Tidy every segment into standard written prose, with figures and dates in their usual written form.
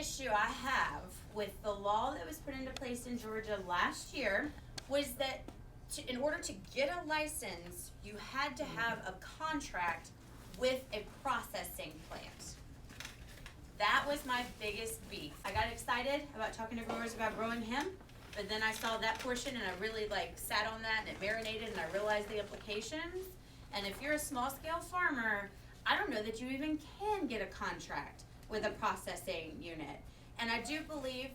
issue I have with the law that was put into place in Georgia last year was that in order to get a license, you had to have a contract with a processing plant. That was my biggest beef. I got excited about talking to growers about growing hemp, but then I saw that portion and I really sat on that and it marinated and I realized the implications. And if you're a small scale farmer, I don't know that you even can get a contract with a processing unit. And I do believe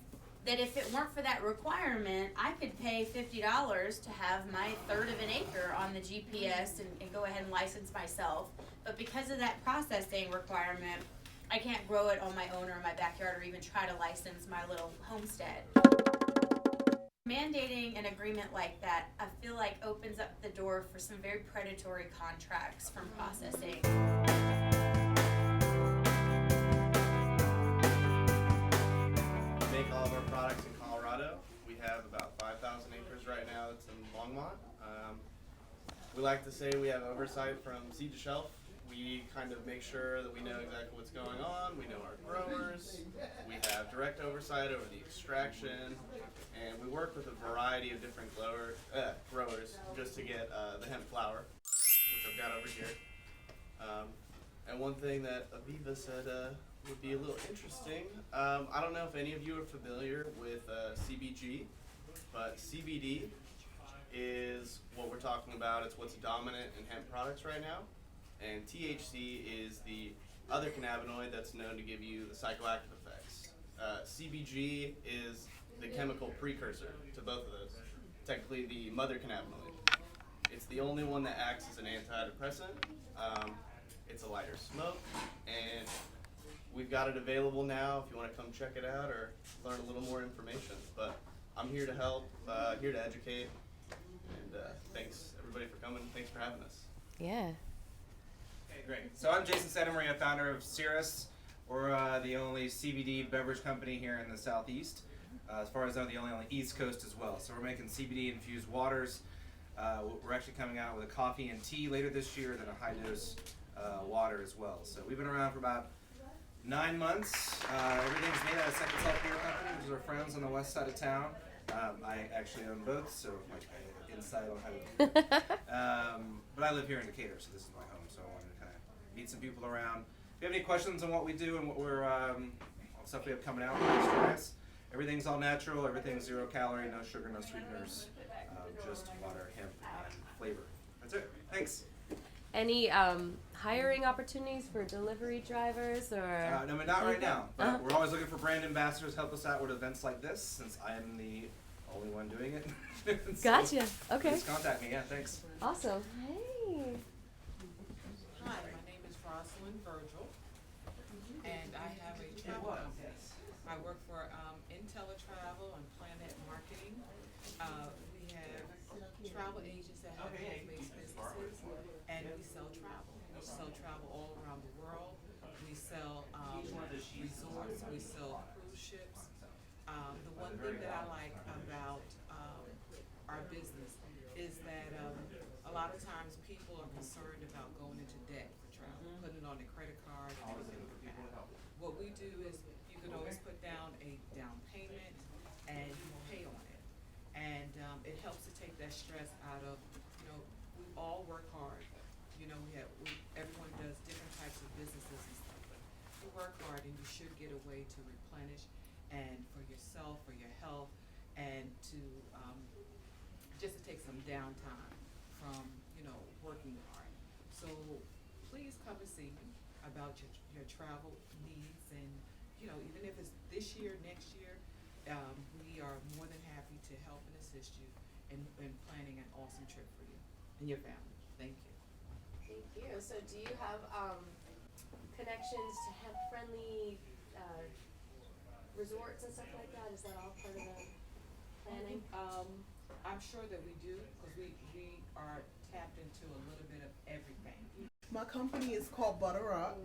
that if it weren't for that requirement, I could pay $50 to have my third of an acre on the GPS and go ahead and license myself. But because of that processing requirement, I can't grow it on my own or in my backyard or even try to license my little homestead. Mandating an agreement like that, I feel like opens up the door for some very predatory contracts from processing. We make all of our products in Colorado. We have about 5,000 acres right now. It's in Longmont. We like to say we have oversight from seed to shelf. We kind of make sure that we know exactly what's going on. We know our growers. We have direct oversight over the extraction. And we work with a variety of different growers just to get the hemp flower, which I've got over here. And one thing that Aviva said would be a little interesting. I don't know if any of you are familiar with CBG, but CBD is what we're talking about. It's what's dominant in hemp products right now. And THC is the other cannabinoid that's known to give you the psychoactive effects. CBG is the chemical precursor to both of those. Technically the mother cannabinoid. It's the only one that acts as an antidepressant. It's a lighter smoke, and we've got it available now if you want to come check it out or learn a little more information. But I'm here to help, here to educate, and thanks everybody for coming. Thanks for having us. Yeah. Okay, great. So I'm Jason Santamaria, founder of Cirrus. We're the only CBD beverage company here in the Southeast. As far as I know, the only on the East Coast as well. So we're making CBD infused waters. We're actually coming out with a coffee and tea later this year, then a high dose water as well. So we've been around for about 9 months. Everything's made at a second self beer company, which is our friends on the west side of town. I actually own both, so inside on how to but I live here in Decatur, so this is my home. So I wanted to kind of meet some people around. If you have any questions on what we do and what we're stuff we have coming out, please try us. Everything's all natural, everything's 0 calorie, no sugar, no sweeteners, just water, hemp, and flavor. That's it. Thanks. Any hiring opportunities for delivery drivers or? No, but not right now. But we're always looking for brand ambassadors to help us out with events like this, since I am the only one doing it. So gotcha. Okay. Please contact me. Yeah, thanks. Awesome. Hey. Hi, my name is Rosalind Virgil, and I have a travel company. I work for ATLRX and Planet Marketing. We have travel agents that have home-based businesses, and we sell travel. We sell travel all around the world. We sell resorts. We sell cruise ships. The one thing that I like about our business is that a lot of times people are concerned about going into debt for travel, putting it on the credit card, and everything like that. What we do is you can always put down a down payment and you can pay on it. And it helps to take that stress out of, we all work hard. Everyone does different types of businesses and stuff, but you work hard and you should get a way to replenish and for yourself, for your health, and to just to take some downtime from, working hard. So please come and see me about your travel needs, and even if it's this year, next year, we are more than happy to help and assist you in planning an awesome trip for you and your family. Thank you. Thank you. So do you have connections to hemp-friendly resorts and stuff like that? Is that all part of the planning? I'm sure that we do, because we are tapped into a little bit of everything. My company is called Buhter Up.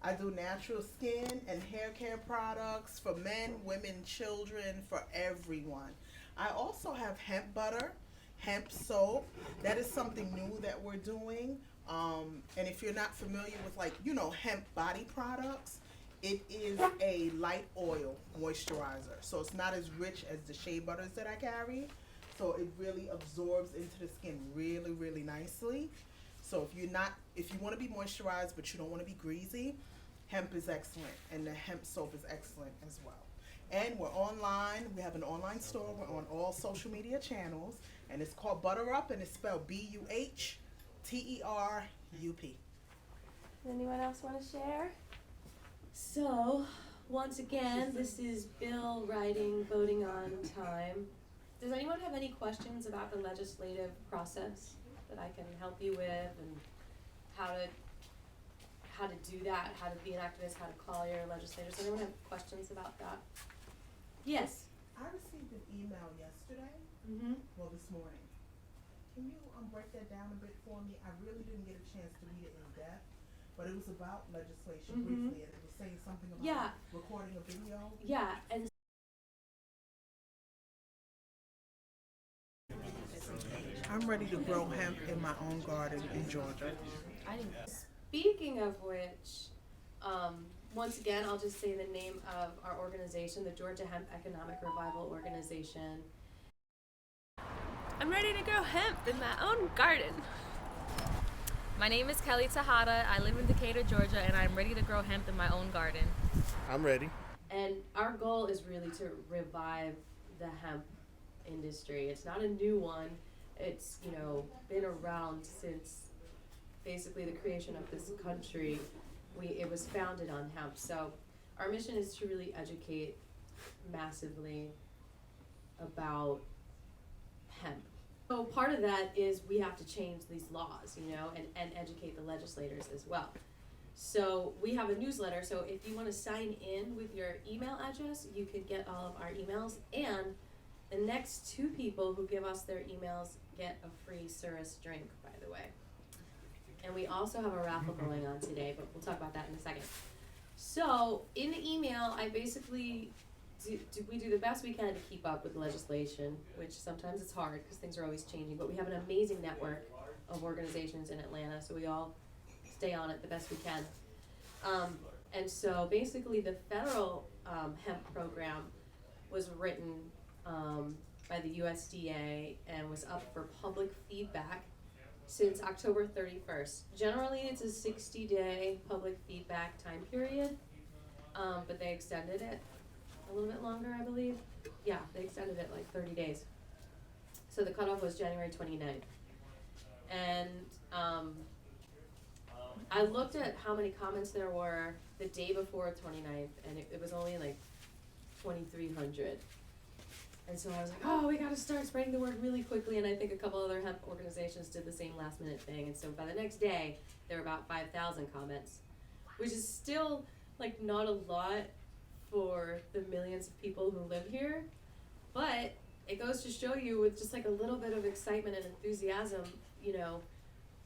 I do natural skin and hair care products for men, women, children, for everyone. I also have hemp butter, hemp soap. That is something new that we're doing. And if you're not familiar with hemp body products, It is a light oil moisturizer, so it's not as rich as the shea butters that I carry. So it really absorbs into the skin really, really nicely. So if you want to be moisturized but you don't want to be greasy, hemp is excellent, and the hemp soap is excellent as well. And we're online. We have an online store. We're on all social media channels, and it's called Buhter Up, and it's spelled BUHTERUP. Anyone else want to share? So, once again, this is bill writing, voting on time. Does anyone have any questions about the legislative process that I can help you with, and how to do that, how to be an activist, how to call your legislators? Does anyone have questions about that? Yes. I received an email yesterday, well, this morning. Can you break that down a bit for me? I really didn't get a chance to read it in depth, but it was about legislation briefly, and it was saying something about recording a video. Yeah, and I'm ready to grow hemp in my own garden in Georgia. speaking of which, once again, I'll just say the name of our organization, the Georgia Hemp Economic Revival Organization. I'm ready to grow hemp in my own garden. My name is Kelly Tejada. I live in Decatur, Georgia, and I'm ready to grow hemp in my own garden. I'm ready. And our goal is really to revive the hemp industry. It's not a new one. It's, been around since basically the creation of this country. It was founded on hemp. So our mission is to really educate massively about hemp. So part of that is we have to change these laws, and educate the legislators as well. So we have a newsletter, so if you want to sign in with your email address, you could get all of our emails, and the next 2 people who give us their emails get a free Cirrus drink, by the way. And we also have a raffle going on today, but we'll talk about that in a second. So in the email, I basically we do the best we can to keep up with legislation, which sometimes it's hard because things are always changing, but we have an amazing network of organizations in Atlanta, so we all stay on it the best we can. And so basically the federal hemp program was written by the USDA and was up for public feedback since October 31st. Generally it's a 60-day public feedback time period, but they extended it a little bit longer, I believe. Yeah, they extended it like 30 days. So the cutoff was January 29th. And I looked at how many comments there were the day before 29th, and it was only like 2,300. And so I was like, oh, we gotta start spreading the word really quickly, and I think a couple other hemp organizations did the same last minute thing, and so by the next day, there were about 5,000 comments, which is still like not a lot for the millions of people who live here, but it goes to show you with just like a little bit of excitement and enthusiasm,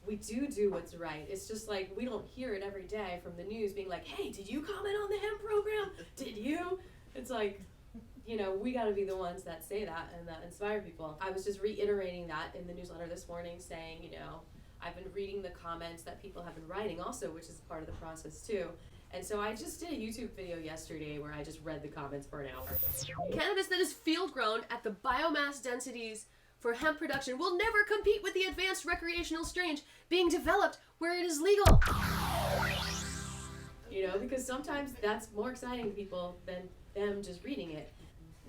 we do what's right. It's just like we don't hear it every day from the news being like, hey, did you comment on the hemp program? Did you? It's like, we gotta be the ones that say that and that inspire people. I was just reiterating that in the newsletter this morning, saying, I've been reading the comments that people have been writing also, which is part of the process too. And so I just did a YouTube video yesterday where I just read the comments for an hour. Cannabis that is field grown at the biomass densities for hemp production will never compete with the advanced recreational strains being developed where it is legal. Because sometimes that's more exciting to people than them just reading it.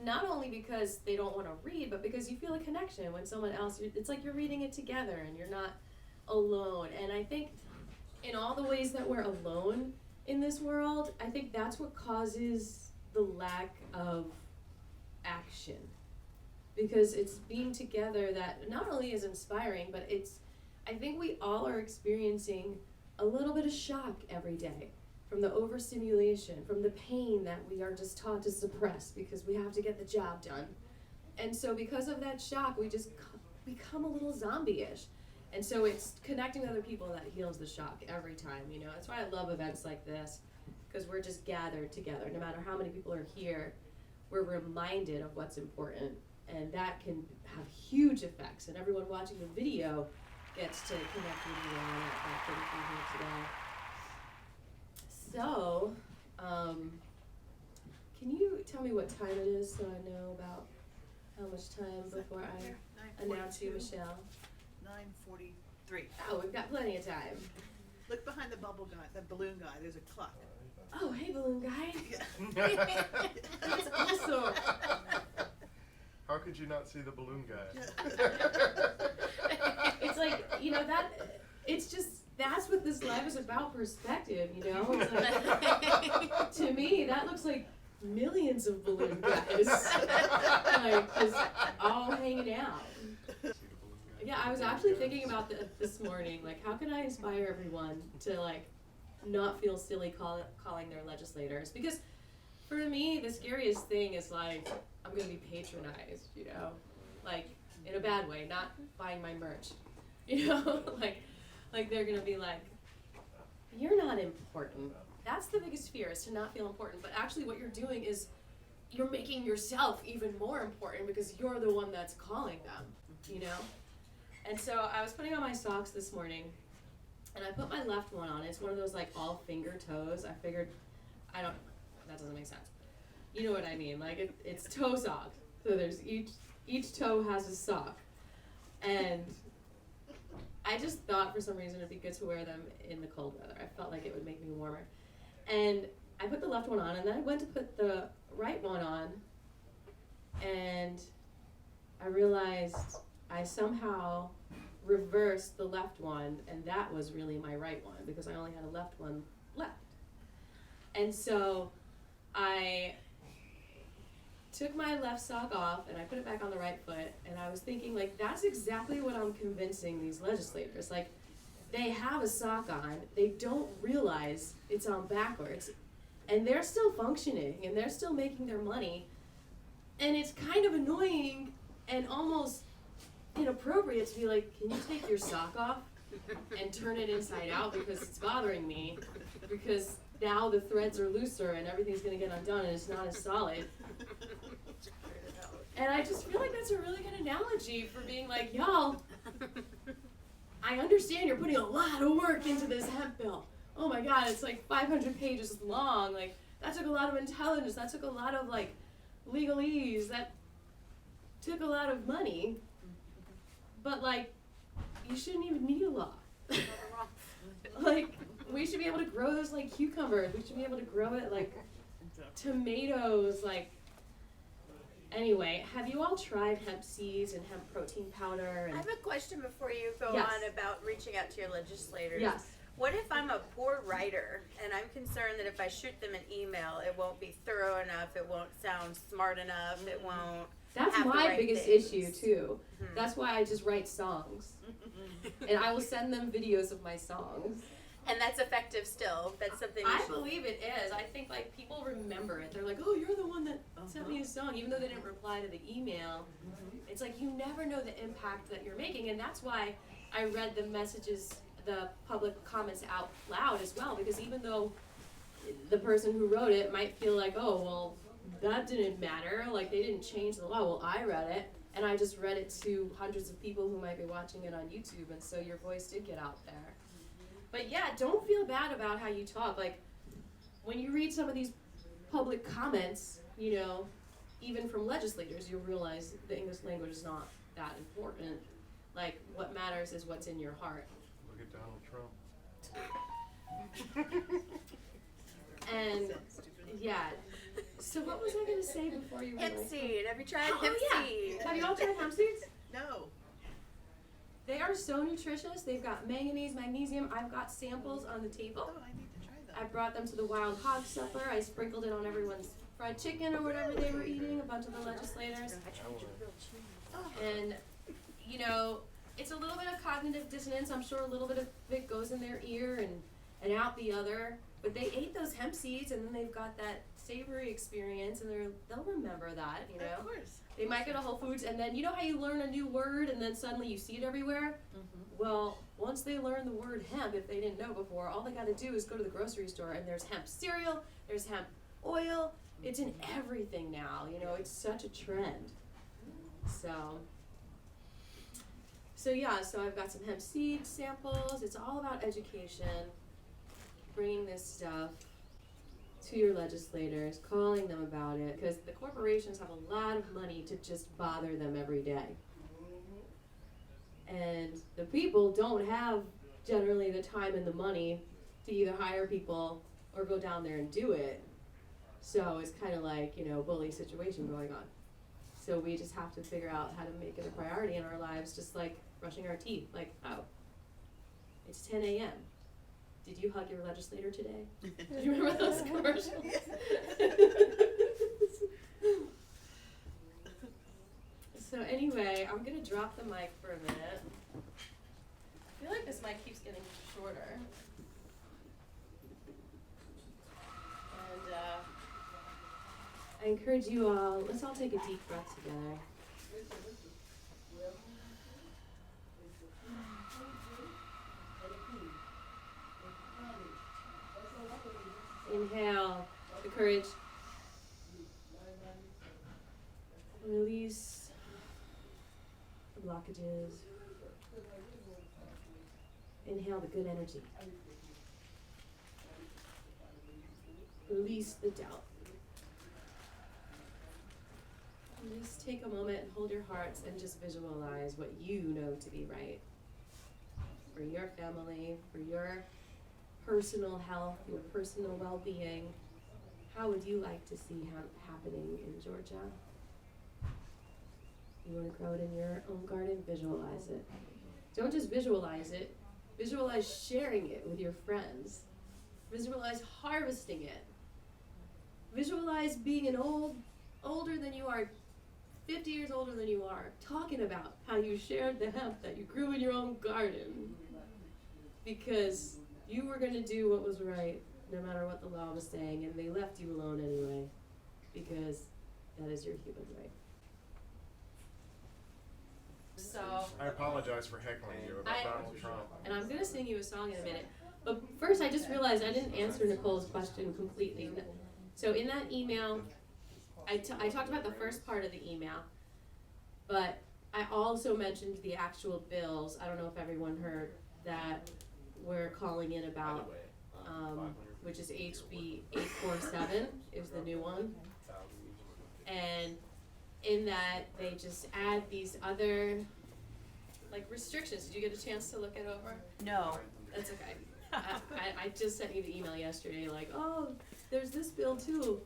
Not only because they don't want to read, but because you feel a connection when someone else, it's like you're reading it together and you're not alone. And I think in all the ways that we're alone in this world, I think that's what causes the lack of action. Because it's being together that not only is inspiring, but I think we all are experiencing a little bit of shock every day from the overstimulation, from the pain that we are just taught to suppress because we have to get the job done. And so because of that shock, we just become a little zombie-ish. And so it's connecting with other people that heals the shock every time, That's why I love events like this, because we're just gathered together. No matter how many people are here, we're reminded of what's important. And that can have huge effects. And everyone watching the video gets to connect with you on that thing from here today. So, Can you tell me what time it is so I know about how much time before I announce you, Michelle? 9:43. Oh, we've got plenty of time. Look behind the bubble guy, the balloon guy. There's a clock. Oh, hey, balloon guy. That's awesome. How could you not see the balloon guy? It's like, you know, it's just, that's what this life is about, perspective, you know? It's like, to me, that looks like millions of balloon guys, like, just all hanging out. Yeah, I was actually thinking about this morning, like, how can I inspire everyone to, like, not feel silly calling their legislators? Because for me, the scariest thing is, like, I'm gonna be patronized, you know? Like, in a bad way, not buying my merch, you know? like they're gonna be like, you're not important. That's the biggest fear, is to not feel important. But actually what you're doing is you're making yourself even more important because you're the one that's calling them, you know? And so I was putting on my socks this morning, and I put my left one on. It's one of those like all finger toes. I figured, that doesn't make sense. You know what I mean? Like it's toe socks. So there's each toe has a sock. And I just thought for some reason it'd be good to wear them in the cold weather. I felt like it would make me warmer. And I put the left one on, and then I went to put the right one on, and I realized I somehow reversed the left one, and that was really my right one because I only had a left one left. And so I took my left sock off and I put it back on the right foot, and I was thinking, like, that's exactly what I'm convincing these legislators. Like, they have a sock on, they don't realize it's on backwards, and they're still functioning and they're still making their money, and it's kind of annoying and almost inappropriate to be like, can you take your sock off and turn it inside out because it's bothering me, because now the threads are looser and everything's gonna get undone and it's not as solid. And I just feel like that's a really good analogy for being like, y'all, I understand you're putting a lot of work into this hemp bill. Oh my God, it's like 500 pages long. Like, that took a lot of intelligence. That took a lot of like legalese. That took a lot of money. But like, you shouldn't even need a law. Like, we should be able to grow those like cucumbers. We should be able to grow it like tomatoes. Like, anyway, have you all tried hemp seeds and hemp protein powder? I And have a question before you go Yes. on about reaching out to your legislators. yes. What if I'm a poor writer and I'm concerned that if I shoot them an email, it won't be thorough enough, it won't sound smart enough, it won't That's have the my right biggest things. issue too. Mhm. That's why I just write songs. And I will send them videos of my songs. And that's effective still. That's something you I should- believe it is. I think like people remember it. They're like, oh, you're the one that sent me a song, even though they didn't reply to the email. It's like you never know the impact that you're making, and that's why I read the messages, the public comments out loud as well, because even though the person who wrote it might feel like, oh, well, that didn't matter, like they didn't change the law. Well, I read it, and I just read it to hundreds of people who might be watching it on YouTube, and so your voice did get out there. But yeah, don't feel bad about how you talk. Like, when you read some of these public comments, you know, even from legislators, you'll realize the English language is not that important. Like, what matters is what's in your heart. Look at Donald Trump. And, yeah. So what was I going to say before you Hemp realized? seed. Have you tried Oh, hemp yeah. seed? Have you all tried hemp seeds? No. They are so nutritious. They've got manganese, magnesium. I've got samples on the table. Oh, I need to try that. I brought them to the Wild Hog Supper. I sprinkled it on everyone's fried chicken or whatever they were eating, a bunch of the legislators. And, you know, it's a little bit of cognitive dissonance. I'm sure a little bit of it goes in their ear and out the other. But they ate those hemp seeds, and then they've got that savory experience, and they'll remember that, you know. Of course. They might go to Whole Foods, and then you know how you learn a new word, and then suddenly you see it everywhere? Well, once they learn the word hemp, if they didn't know before, all they gotta do is go to the grocery store, and there's hemp cereal, there's hemp oil, it's in everything now, you know, it's such a trend. So yeah, so I've got some hemp seed samples. It's all about education, bringing this stuff to your legislators, calling them about it, because the corporations have a lot of money to just bother them every day. And the people don't have generally the time and the money to either hire people or go down there and do it. So it's kind of like, bully situation going on. So we just have to figure out how to make it a priority in our lives, just like brushing our teeth. Like, oh, it's 10 a.m. Did you hug your legislator today? Do you remember those commercials? So anyway, I'm gonna drop the mic for a minute. I feel like this mic keeps getting shorter. And I encourage you all, let's all take a deep breath together. Inhale the courage. Release the blockages. Inhale the good energy. Release the doubt. And just take a moment and hold your hearts and just visualize what you know to be right for your family, for your personal health, your personal well-being. How would you like to see hemp happening in Georgia? You want to grow it in your own garden? Visualize it. Don't just visualize it. Visualize sharing it with your friends. Visualize harvesting it. Visualize being older than you are, 50 years older than you are, talking about how you shared the hemp that you grew in your own garden. Because you were going to do what was right, no matter what the law was saying, and they left you alone anyway, because that is your human right. So I apologize for heckling you about Donald Trump. And I'm going to sing you a song in a minute. But first, I just realized I didn't answer Nicole's question completely. So in that email, I talked about the first part of the email, but I also mentioned the actual bills. I don't know if everyone heard that we're calling in about, which is HB 847 is the new one. And in that, they just add these other, restrictions. Did you get a chance to look it over? No. That's okay. I just sent you the email yesterday, oh, there's this bill too.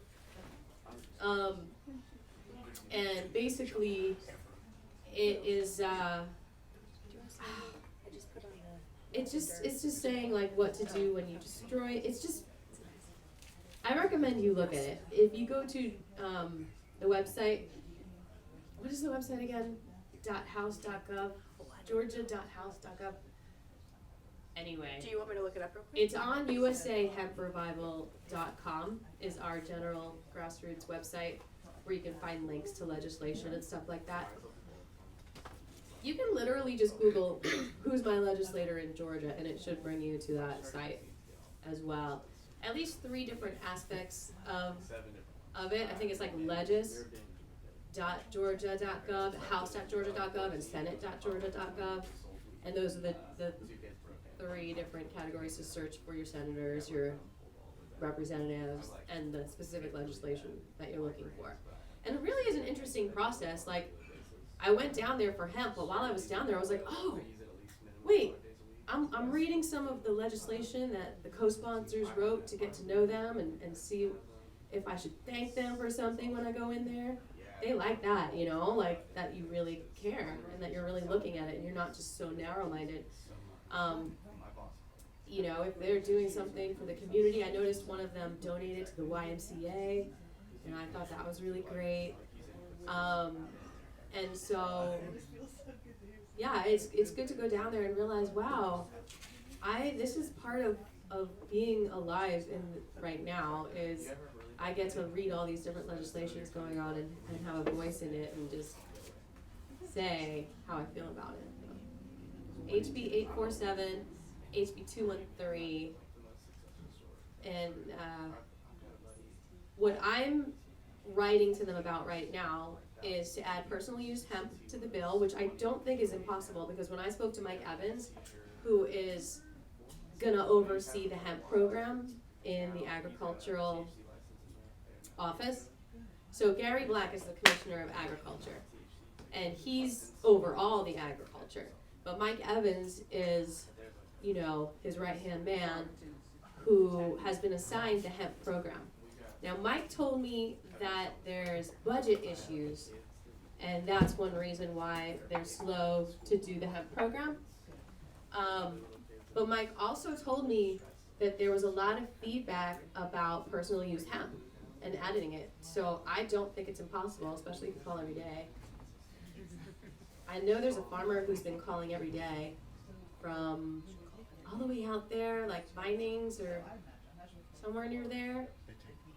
And basically, it is, it's just saying what to do when you destroy. It's just, I recommend you look at it. If you go to the website, what is the website again? .house.gov, georgia.house.gov. Anyway. Do you want me to look it up real quick? It's on USAHemprevival.com is our general grassroots website where you can find links to legislation and stuff like that. You can literally just Google who's my legislator in Georgia and it should bring you to that site as well. At least 3 different aspects of it. I think it's legis.georgia.gov, house.georgia.gov, and senate.georgia.gov. And those are the 3 different categories to search for your senators, your representatives, and the specific legislation that you're looking for. And it really is an interesting process. I went down there for hemp, but while I was down there, I was like, oh, wait, I'm reading some of the legislation that the co-sponsors wrote to get to know them and see if I should thank them for something when I go in there. They like that, that you really care and that you're really looking at it and you're not just so narrow-minded. If they're doing something for the community, I noticed one of them donated to the YMCA, and I thought that was really great. And so, yeah, it's good to go down there and realize, wow, this is part of being alive right now is I get to read all these different legislations going on and have a voice in it and just say how I feel about it. HB 847, HB 213, and what I'm writing to them about right now is to add personal use hemp to the bill, which I don't think is impossible because when I spoke to Mike Evans, who is gonna oversee the hemp program in the agricultural office. So Gary Black is the Commissioner of Agriculture, and he's over all the agriculture. But Mike Evans is, you know, his right-hand man who has been assigned the hemp program. Now, Mike told me that there's budget issues, and that's one reason why they're slow to do the hemp program. But Mike also told me that there was a lot of feedback about personal use hemp and editing it. So I don't think it's impossible, especially if you call every day. I know there's a farmer who's been calling every day from all the way out there, like Vinings or somewhere near there.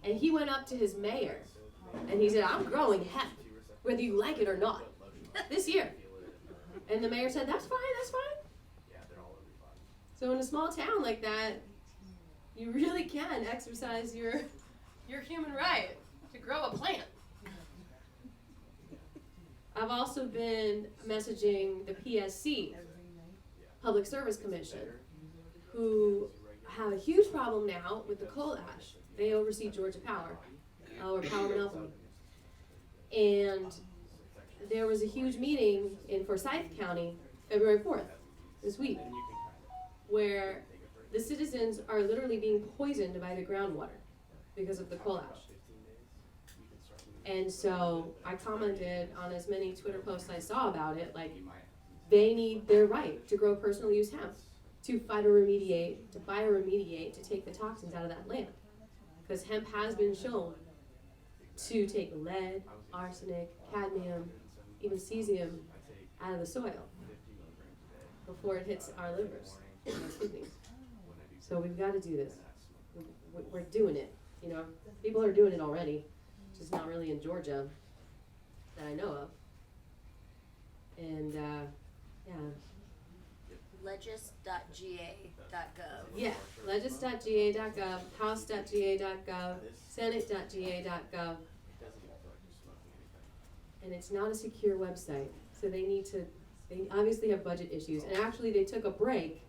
And he went up to his mayor and he said, I'm growing hemp, whether you like it or not, this year. And the mayor said, that's fine, that's fine. So in a small town like that, you really can exercise your human right to grow a plant. I've also been messaging the PSC, Public Service Commission, who have a huge problem now with the coal ash. They oversee Georgia Power, or Power Monopoly. And there was a huge meeting in Forsyth County, February 4th, this week, where the citizens are literally being poisoned by the groundwater because of the coal ash. And so I commented on as many Twitter posts I saw about it, like they need their right to grow personal use hemp, to bioremediate, to take the toxins out of that land. Because hemp has been shown to take lead, arsenic, cadmium, even cesium out of the soil before it hits our livers and our kidneys. So we've got to do this. We're doing it. You know, people are doing it already, just not really in Georgia that I know of. And yeah. Legis.ga.gov. Yeah, legis.ga.gov, house.ga.gov, senate.ga.gov. And it's not a secure website, so they obviously have budget issues. And actually they took a break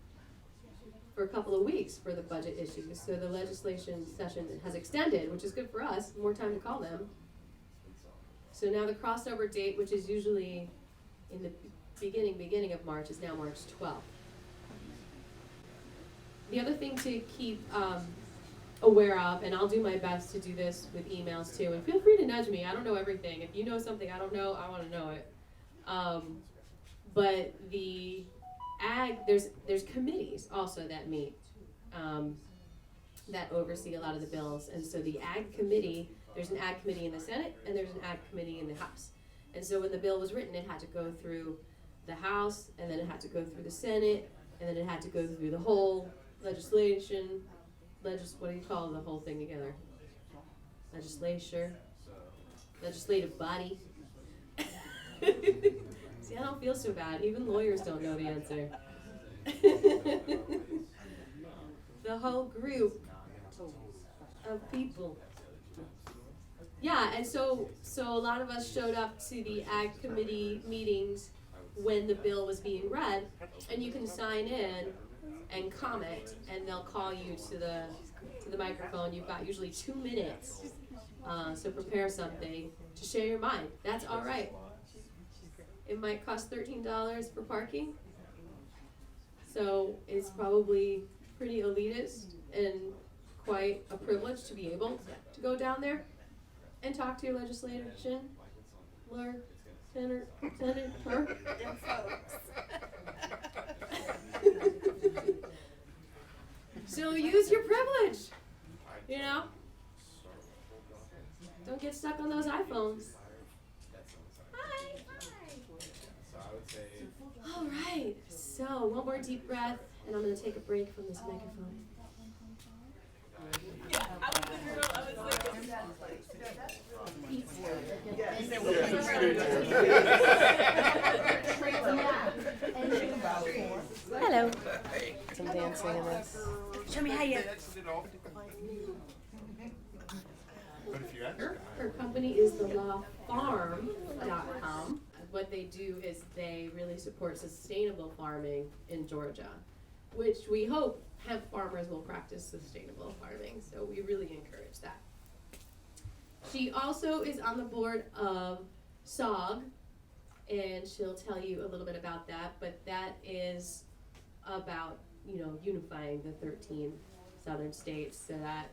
for a couple of weeks for the budget issues. So the legislation session has extended, which is good for us, more time to call them. So now the crossover date, which is usually in the beginning of March, is now March 12th. The other thing to keep aware of, and I'll do my best to do this with emails too, and feel free to nudge me. I don't know everything. If you know something I don't know, I want to know it. But the there's committees also that meet that oversee a lot of the bills, and so the ag committee, there's an ag committee in the Senate and there's an ag committee in the House. And so when the bill was written, it had to go through the House, and then it had to go through the Senate, and then it had to go through the whole legislation, what do you call the whole thing together? Legislative body. See, I don't feel so bad. Even lawyers don't know the answer. The whole group of people. Yeah, and so a lot of us showed up to the ag committee meetings when the bill was being read, and you can sign in and comment, and they'll call you to the microphone. You've got usually 2 minutes, so prepare something to share your mind. That's all right. It might cost $13 for parking, so it's probably pretty elitist and quite a privilege to be able to go down there and talk to your legislation, senator. So use your privilege, you know? Don't get stuck on those iPhones. Hi. All right, so one more deep breath, and I'm going to take a break from this microphone. Hello. Some dancing in this. Show me how you. Her company is thelawfarm.com. What they do is they really support sustainable farming in Georgia, which we hope hemp farmers will practice sustainable farming. So we really encourage that. She also is on the board of SOG, and she'll tell you a little bit about that, but that is about, unifying the 13 southern states so that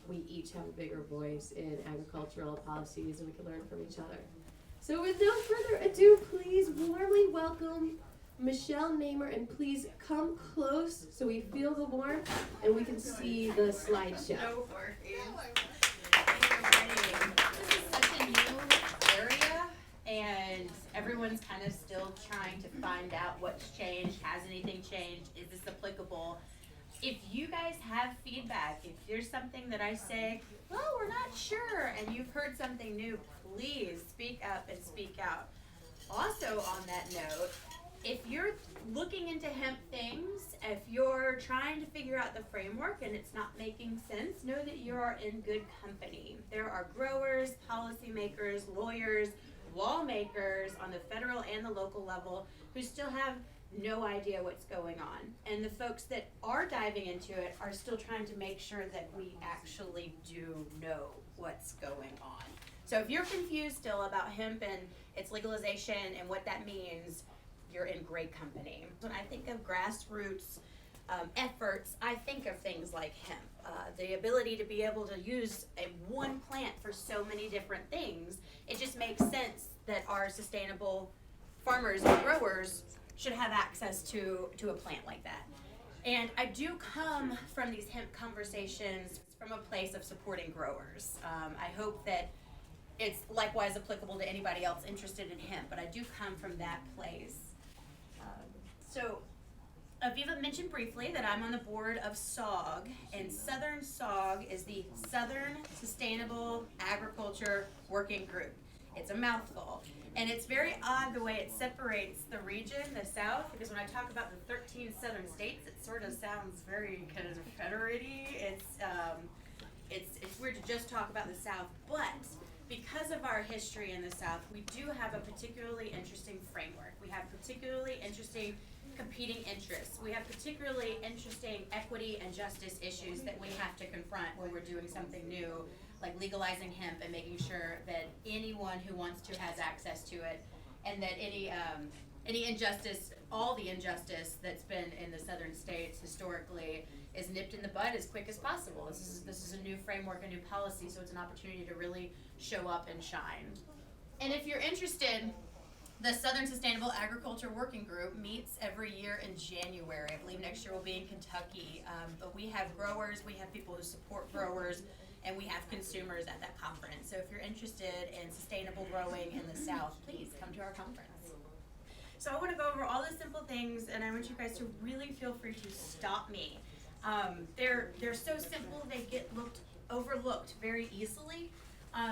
we each have a bigger voice in agricultural policies and we can learn from each other. So with no further ado, please warmly welcome Michelle Namer, and please come close so we feel the warmth and we can see the slideshow. No worries. This is such a new area, and everyone's kind of still trying to find out what's changed. Has anything changed? Is this applicable? If you guys have feedback, if there's something that I say, well, we're not sure, and you've heard something new, please speak up and speak out. Also, on that note, if you're looking into hemp things, if you're trying to figure out the framework and it's not making sense, know that you are in good company. There are growers, policymakers, lawyers, lawmakers on the federal and the local level who still have no idea what's going on. And the folks that are diving into it are still trying to make sure that we actually do know what's going on. So if you're confused still about hemp and its legalization and what that means, you're in great company. When I think of grassroots efforts, I think of things like hemp. The ability to be able to use one plant for so many different things, it just makes sense that our sustainable farmers and growers should have access to a plant like that. And I do come from these hemp conversations from a place of supporting growers. I hope that it's likewise applicable to anybody else interested in hemp, but I do come from that place. So Aviva mentioned briefly that I'm on the board of SOG, and Southern SOG is the Southern Sustainable Agriculture Working Group. It's a mouthful. And it's very odd the way it separates the region, the South, because when I talk about the 13 southern states, it sort of sounds very kind of federate-y. It's weird to just talk about the South, but because of our history in the South, we do have a particularly interesting framework. We have particularly interesting competing interests. We have particularly interesting equity and justice issues that we have to confront when we're doing something new, like legalizing hemp and making sure that anyone who wants to has access to it, and that any injustice, all the injustice that's been in the southern states historically is nipped in the bud as quick as possible. This is a new framework, a new policy, so it's an opportunity to really show up and shine. And if you're interested, the Southern Sustainable Agriculture Working Group meets every year in January. I believe next year we'll be in Kentucky. But we have growers, we have people who support growers, and we have consumers at that conference. So if you're interested in sustainable growing in the South, please come to our conference. So I want to go over all the simple things, and I want you guys to really feel free to stop me. They're so simple, they get overlooked very easily.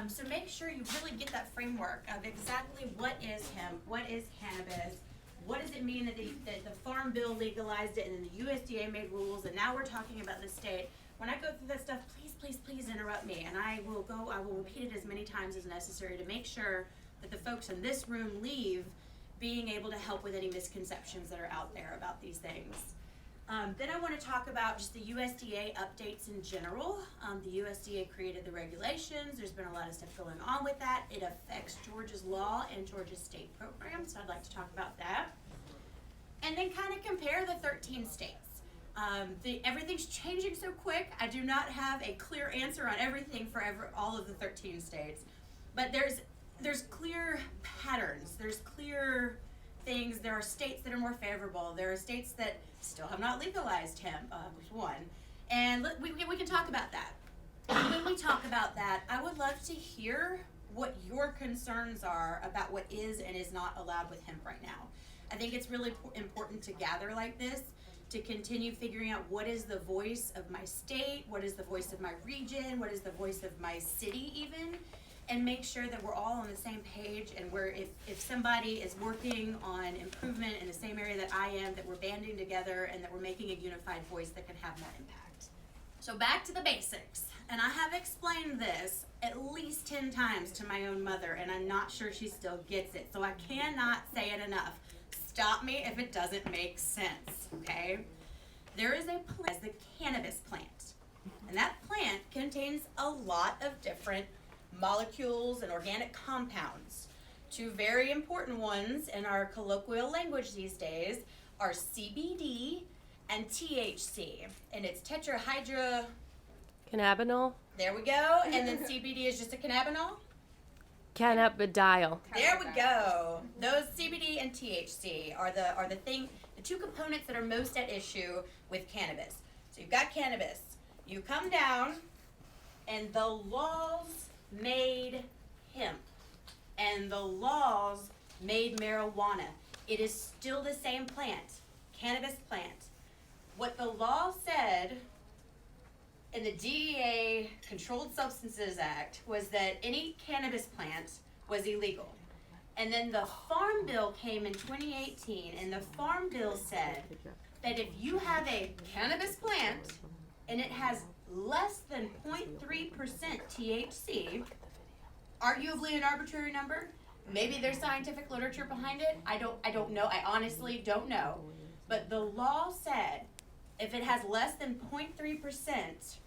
So make sure you really get that framework of exactly what is hemp, what is cannabis, what does it mean that the Farm Bill legalized it and then the USDA made rules, and now we're talking about the state. When I go through that stuff, please interrupt me, and I will repeat it as many times as necessary to make sure that the folks in this room leave being able to help with any misconceptions that are out there about these things. Then I want to talk about just the USDA updates in general. The USDA created the regulations. There's been a lot of stuff going on with that. It affects Georgia's law and Georgia's state programs, so I'd like to talk about that. And then kind of compare the 13 states. Everything's changing so quick. I do not have a clear answer on everything for all of the 13 states, but there's clear patterns. There's clear things. There are states that are more favorable. There are states that still have not legalized hemp, one. And we can talk about that. And when we talk about that, I would love to hear what your concerns are about what is and is not allowed with hemp right now. I think it's really important to gather like this, to continue figuring out what is the voice of my state, what is the voice of my region, what is the voice of my city even, and make sure that we're all on the same page, and if somebody is working on improvement in the same area that I am, that we're banding together and that we're making a unified voice that can have more impact. So back to the basics, and I have explained this at least 10 times to my own mother, and I'm not sure she still gets it, so I cannot say it enough. Stop me if it doesn't make sense, okay? There is a plant, the cannabis plant, and that plant contains a lot of different molecules and organic compounds. Two very important ones in our colloquial language these days are CBD and THC, and it's tetrahydro. Cannabinol? There we go. And then CBD is just a cannabinol. Cannabidiol. There we go. Those CBD and THC are the two components that are most at issue with cannabis. So you've got cannabis. You come down, and the laws made hemp, and the laws made marijuana. It is still the same plant, cannabis plant. What the law said in the DEA Controlled Substances Act was that any cannabis plant was illegal. And then the Farm Bill came in 2018, and the Farm Bill said that if you have a cannabis plant and it has less than 0.3% THC, arguably an arbitrary number, maybe there's scientific literature behind it, I don't know, I honestly don't know. But the law said if it has less than 0.3%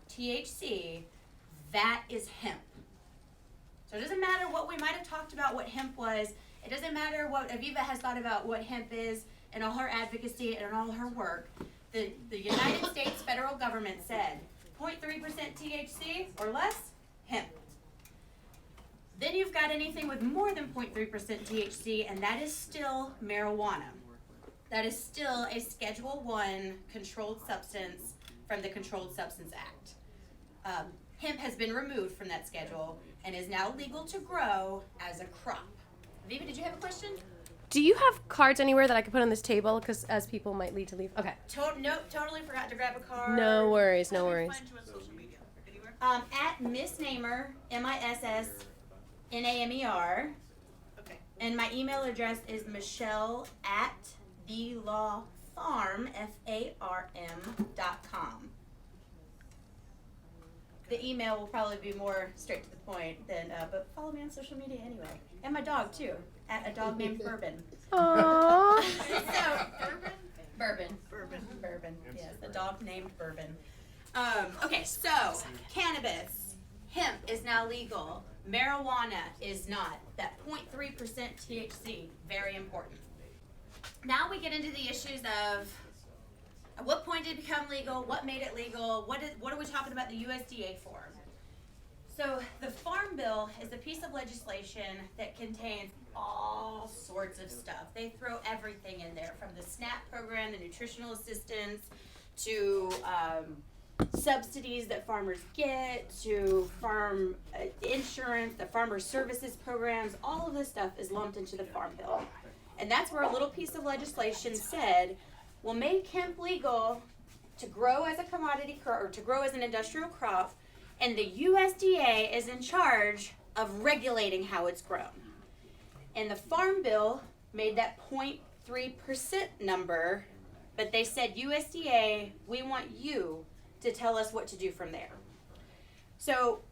THC, that is hemp. So it doesn't matter what we might have talked about what hemp was. It doesn't matter what Aviva has thought about what hemp is and all her advocacy and all her work. The United States federal government said 0.3% THC or less, hemp. Then you've got anything with more than 0.3% THC, and that is still marijuana. That is still a Schedule I controlled substance from the Controlled Substance Act. Hemp has been removed from that schedule and is now legal to grow as a crop. Aviva, did you have a question? Do you have cards anywhere that I could put on this table? Because as people might need to leave. Okay. Nope, totally forgot to grab a card. No worries, no How do we worries. find you on social media? Anywhere? At Miss Namer, MISSNAMER, Okay. and my email address is michelle@thelawfarm.com. The email will probably be more straight to the point than, but follow me on social media anyway. And my dog too, at a dog named Bourbon. Aww. Bourbon. Yes, the dog named Bourbon. Okay, so cannabis, hemp is now legal. Marijuana is not. That 0.3% THC, very important. Now we get into the issues of at what point did it become legal? What made it legal? What are we talking about the USDA for? So the Farm Bill is a piece of legislation that contains all sorts of stuff. They throw everything in there, from the SNAP program, the nutritional assistance, to subsidies that farmers get, to farm insurance, the farmer services programs. All of this stuff is lumped into the Farm Bill. And that's where a little piece of legislation said, we'll make hemp legal to grow as a commodity crop, or to grow as an industrial crop, and the USDA is in charge of regulating how it's grown. And the Farm Bill made that 0.3% number, but they said, USDA, we want you to tell us what to do from there. So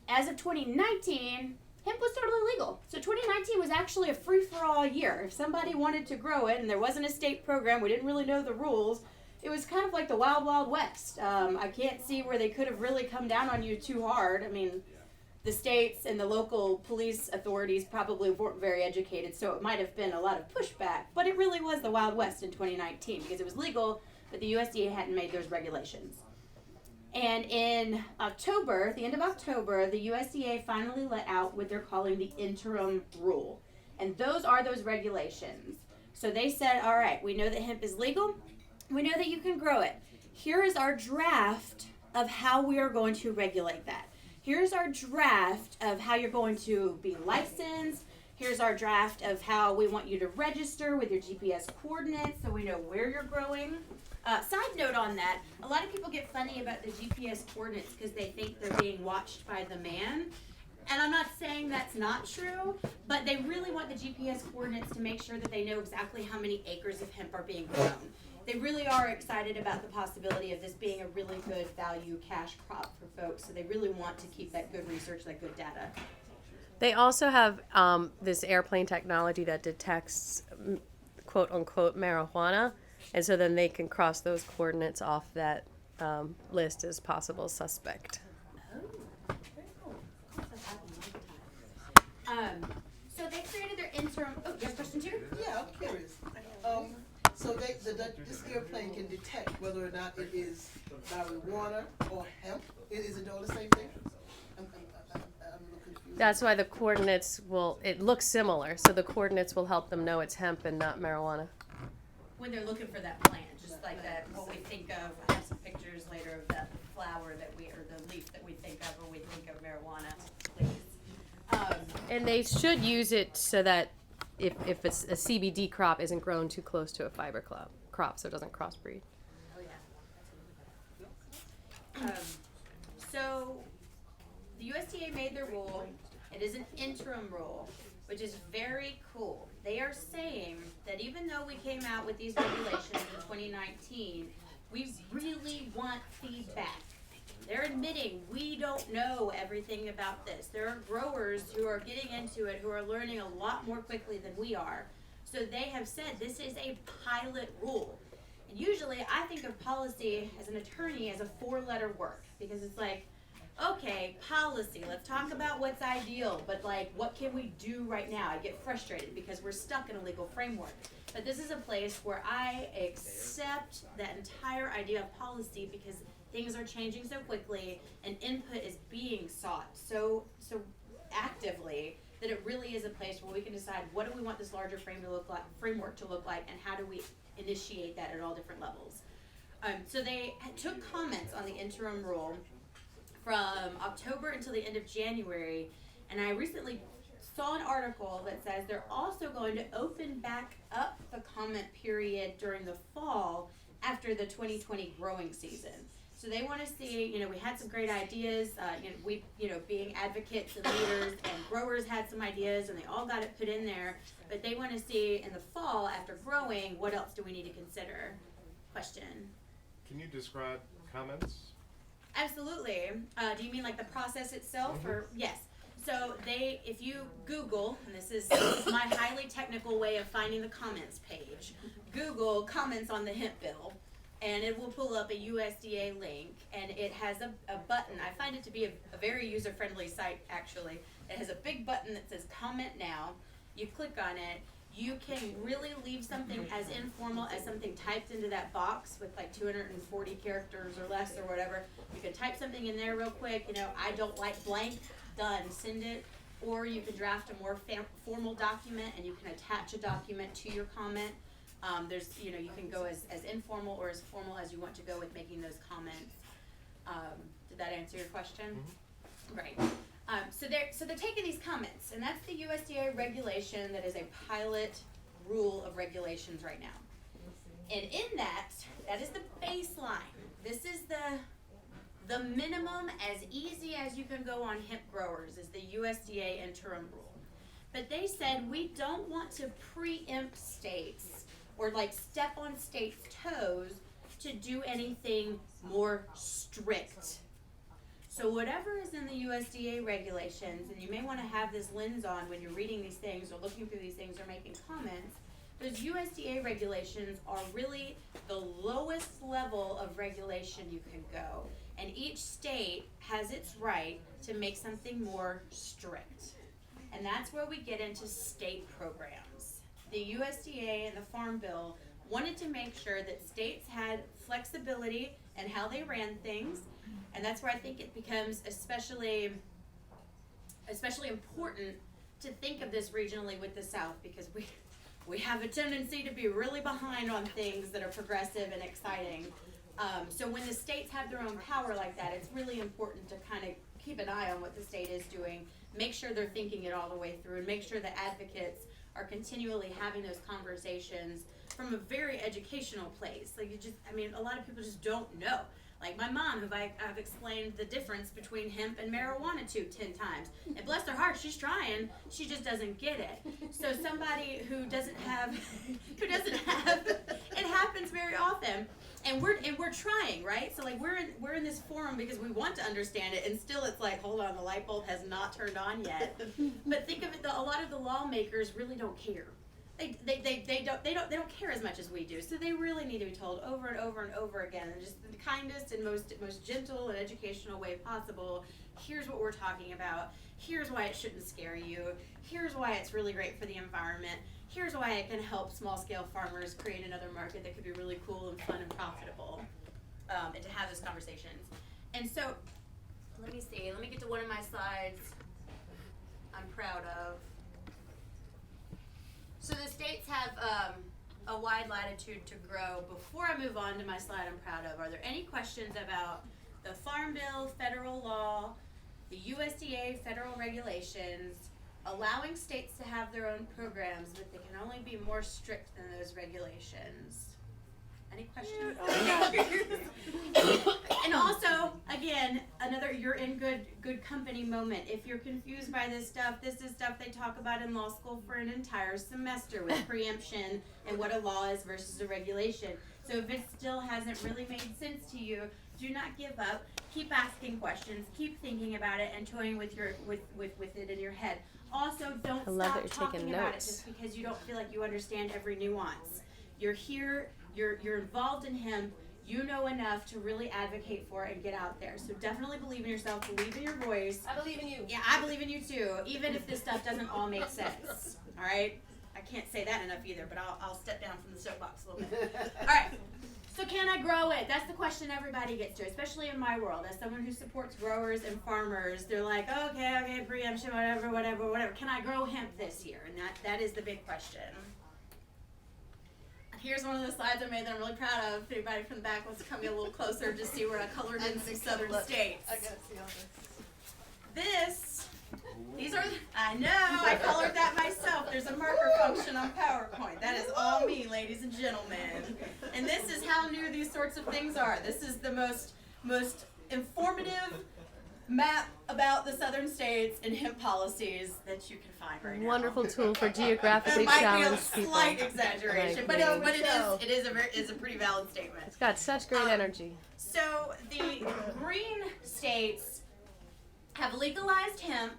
as of 2019, hemp was totally legal. So 2019 was actually a free-for-all year. If somebody wanted to grow it and there wasn't a state program, we didn't really know the rules, it was kind of like the Wild Wild West. I can't see where they could have really come down on you too hard. I mean, the states and the local police authorities probably weren't very educated, so it might have been a lot of pushback, but it really was the Wild West in 2019 because it was legal, but the USDA hadn't made those regulations. And in October, the end of October, the USDA finally let out what they're calling the interim rule. And those are those regulations. So they said, all right, we know that hemp is legal. We know that you can grow it. Here is our draft of how we are going to regulate that. Here's our draft of how you're going to be licensed. Here's our draft of how we want you to register with your GPS coordinates so we know where you're growing. Side note on that, a lot of people get funny about the GPS coordinates because they think they're being watched by the man. And I'm not saying that's not true, but they really want the GPS coordinates to make sure that they know exactly how many acres of hemp are being grown. They really are excited about the possibility of this being a really good value cash crop for folks, so they really want to keep that good research, that good data. They also have this airplane technology that detects quote unquote marijuana, and so then they can cross those coordinates off that list as possible suspect. Oh, very cool. So they created their interim, oh, you have a question too? Yeah, I'm curious. So this airplane can detect whether or not it is marijuana or hemp? Is it all the same thing? I'm a little confused. That's why the coordinates it looks similar, so the coordinates will help them know it's hemp and not marijuana. When they're looking for that plant, just like that, what we think of, I have some pictures later of that flower or the leaf that we think of when we think of marijuana leaves. And they should use it so that if it's a CBD crop isn't grown too close to a fiber crop so it doesn't crossbreed. Oh, yeah. So the USDA made their rule. It is an interim rule, which is very cool. They are saying that even though we came out with these regulations in 2019, we really want feedback. They're admitting we don't know everything about this. There are growers who are getting into it, who are learning a lot more quickly than we are. So they have said this is a pilot rule. And usually I think of policy as an attorney as a 4-letter word, because it's like, okay, policy, let's talk about what's ideal, but like, what can we do right now? I get frustrated because we're stuck in a legal framework. But this is a place where I accept that entire idea of policy because things are changing so quickly and input is being sought so actively that it really is a place where we can decide what do we want this larger framework to look like, and how do we initiate that at all different levels. So they took comments on the interim rule from October until the end of January, and I recently saw an article that says they're also going to open back up the comment period during the fall after the 2020 growing season. So they want to see, we had some great ideas, we being advocates and leaders, and growers had some ideas and they all got it put in there, but they want to see in the fall after growing, what else do we need to consider? Question. Can you describe comments? Absolutely. Do you mean like the process itself, or yes? So if you Google, and this is my highly technical way of finding the comments page, Google comments on the hemp bill, and it will pull up a USDA link, and it has a button. I find it to be a very user-friendly site, actually. It has a big button that says comment now. You click on it. You can really leave something as informal as something typed into that box with like 240 characters or less or whatever. You can type something in there real quick, I don't like blank, done, send it. Or you can draft a more formal document, and you can attach a document to your comment. You can go as informal or as formal as you want to go with making those comments. Did that answer your question? Mm-hmm. Right. So they're taking these comments, and that's the USDA regulation that is a pilot rule of regulations right now. And in that is the baseline. This is the minimum, as easy as you can go on hemp growers, is the USDA interim rule. But they said we don't want to preempt states or like step on states' toes to do anything more strict. So whatever is in the USDA regulations, and you may want to have this lens on when you're reading these things or looking through these things or making comments, those USDA regulations are really the lowest level of regulation you can go. And each state has its right to make something more strict. And that's where we get into state programs. The USDA and the Farm Bill wanted to make sure that states had flexibility in how they ran things, and that's where I think it becomes especially important to think of this regionally with the South, because we have a tendency to be really behind on things that are progressive and exciting. So when the states have their own power like that, it's really important to kind of keep an eye on what the state is doing, make sure they're thinking it all the way through, and make sure that advocates are continually having those conversations from a very educational place. Like a lot of people just don't know. Like my mom, who I've explained the difference between hemp and marijuana to 10 times. And bless her heart, she's trying, she just doesn't get it. So somebody who doesn't have, it happens very often. And we're trying, right? So like we're in this forum because we want to understand it, and still it's like, hold on, the light bulb has not turned on yet. But think of it, a lot of the lawmakers really don't care. they don't care as much as we do. So they really need to be told over and over and over again, in just the kindest and most gentle and educational way possible. Here's what we're talking about. Here's why it shouldn't scare you. Here's why it's really great for the environment. Here's why it can help small-scale farmers create another market that could be really cool and fun and profitable, and to have those conversations. And so, let me see. Let me get to one of my slides I'm proud of. So the states have a wide latitude to grow. Before I move on to my slide I'm proud of, are there any questions about the Farm Bill, federal law, the USDA federal regulations, allowing states to have their own programs, but they can only be more strict than those regulations? Any questions? And also, again, another you're in good company moment. If you're confused by this is stuff they talk about in law school for an entire semester with preemption and what a law is versus a regulation. So if it still hasn't really made sense to you, do not give up. Keep asking questions. Keep thinking about it and toying with it in your head. Also, don't stop talking about it just because you don't feel like you understand every nuance. You're here. You're involved in hemp. You know enough to really advocate for it and get out there. So definitely believe in yourself. Believe in your voice. I believe in you. Yeah, I believe in you too. Even if this stuff doesn't all make sense. All right. I can't say that enough either. But I'll step down from the soapbox a little bit. All right. So can I grow it? That's the question everybody gets to, especially in my world. As someone who supports growers and farmers, they're like, okay, preemption, whatever. Can I grow hemp this year? And that is the big question. Here's one of the slides I made that I'm really proud of. If anybody from the back wants to come a little closer to see where I colored in some southern states. I gotta see all this. I know, I colored that myself. There's a marker function on PowerPoint. That is all me, ladies and gentlemen. And this is how new these sorts of things are. This is the most informative map about the southern states and hemp policies that you can find right now. Wonderful tool for geographically It might challenged be a people. slight exaggeration, but it is a pretty valid statement. It's got such great energy. So the green states have legalized hemp,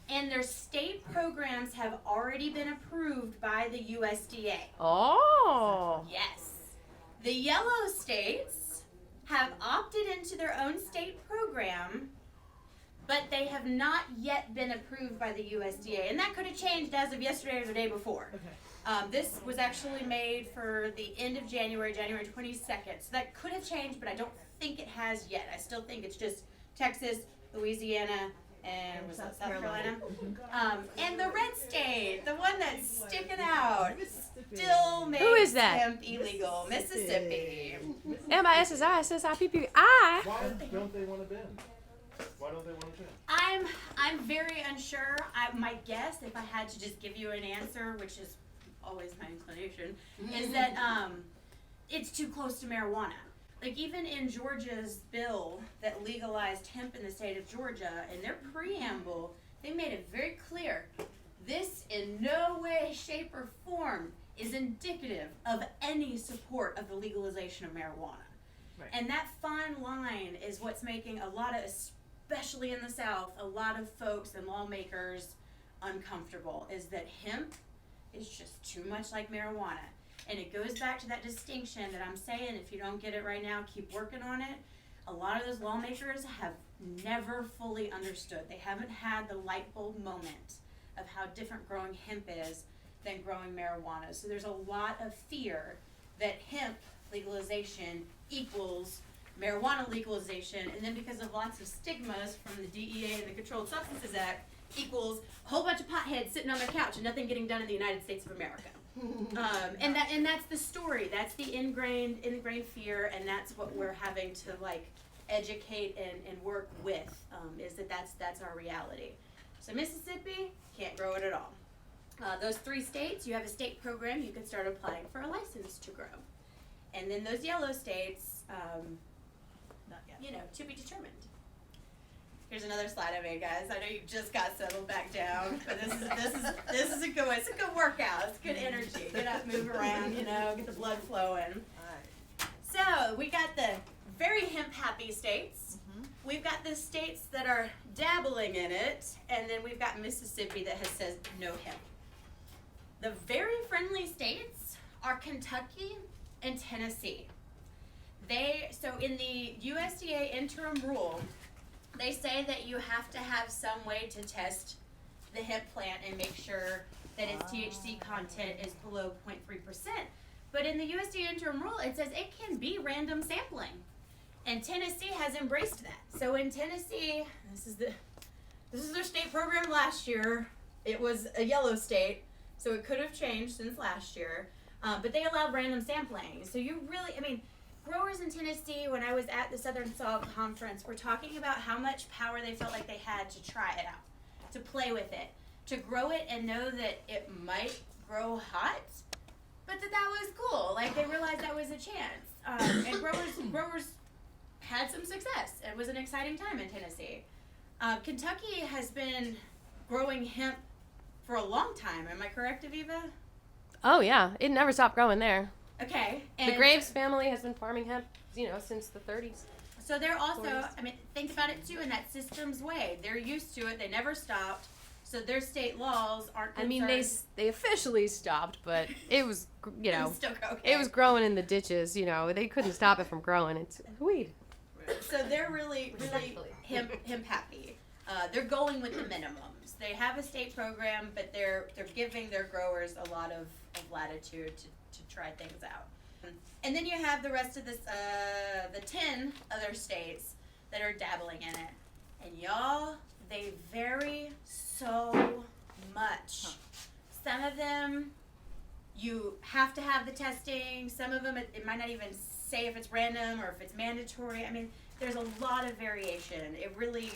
and their state programs have already been approved by the USDA. Oh. Yes. The yellow states have opted into their own state program, but they have not yet been approved by the USDA. And that could have changed as of yesterday or the day before. Okay. This was actually made for the end of January 22nd. So that could have changed, but I don't think it has yet. I still think it's just Texas, Louisiana, and was that South Carolina? And the red state, the one that's sticking out, still makes hemp illegal. Mississippi. M-I-S-S-I-S-S-I-P-P-I. Why don't they want to ban? Why don't they want to ban? I'm very unsure. My guess, if I had to just give you an answer, which is always my inclination, is that it's too close to marijuana. Like even in Georgia's bill that legalized hemp in the state of Georgia, in their preamble, they made it very clear, this in no way, shape, or form is indicative of any support of the legalization of marijuana. Right. And that fine line is what's making a lot of, especially in the South, a lot of folks and lawmakers uncomfortable, is that hemp is just too much like marijuana. And it goes back to that distinction that I'm saying, if you don't get it right now, keep working on it. A lot of those lawmakers have never fully understood. They haven't had the light bulb moment of how different growing hemp is than growing marijuana. So there's a lot of fear that hemp legalization equals marijuana legalization, and then because of lots of stigmas from the DEA and the Controlled Substances Act, equals a whole bunch of potheads sitting on their couch and nothing getting done in the United States of America. And that's the story. That's the ingrained fear, and that's what we're having to like educate and work with. Is that's our reality. So Mississippi can't grow it at all. Those 3 states, you have a state program. You can start applying for a license to grow, and then those yellow states, not yet. To be determined. Here's another slide I made, guys. I know you just got settled back down, but this is a good one. It's a good workout. It's good energy. Get up, move around, get the blood flowing. All right. So we got the very hemp happy states. We've got the states that are dabbling in it, and then we've got Mississippi that has said no hemp. The very friendly states are Kentucky and Tennessee. So in the USDA interim rule, they say that you have to have some way to test the hemp plant and make sure that its THC content is below 0.3%. But in the USDA interim rule, it says it can be random sampling. And Tennessee has embraced that. So in Tennessee, this is their state program last year. It was a yellow state, so it could have changed since last year. But they allowed random sampling. So you really, I mean, growers in Tennessee, when I was at the Southern Saw Conference, were talking about how much power they felt like they had to try it out, to play with it, to grow it and know that it might grow hot, but that was cool. Like, they realized that was a chance. And growers had some success. It was an exciting time in Tennessee. Kentucky has been growing hemp for a long time. Am I correct, Aviva? Oh yeah, it never stopped growing there. Okay. The Graves family has been farming hemp, since the 30s. So they're also, 40s. I mean, think about it too in that systems way. They're used to it. They never stopped. So their state laws aren't concerned. I mean, they officially stopped, but it was, It was still okay. it was growing in the ditches. They couldn't stop it from growing. It's weed. So they're really hemp happy. They're going with the minimums. They have a state program, but they're giving their growers a lot of latitude to try things out. And then you have the rest of this, the 10 other states that are dabbling in it. And y'all, they vary so much. Some of them, you have to have the testing. Some of them, it might not even say if it's random or if it's mandatory. I mean, there's a lot of variation. It really,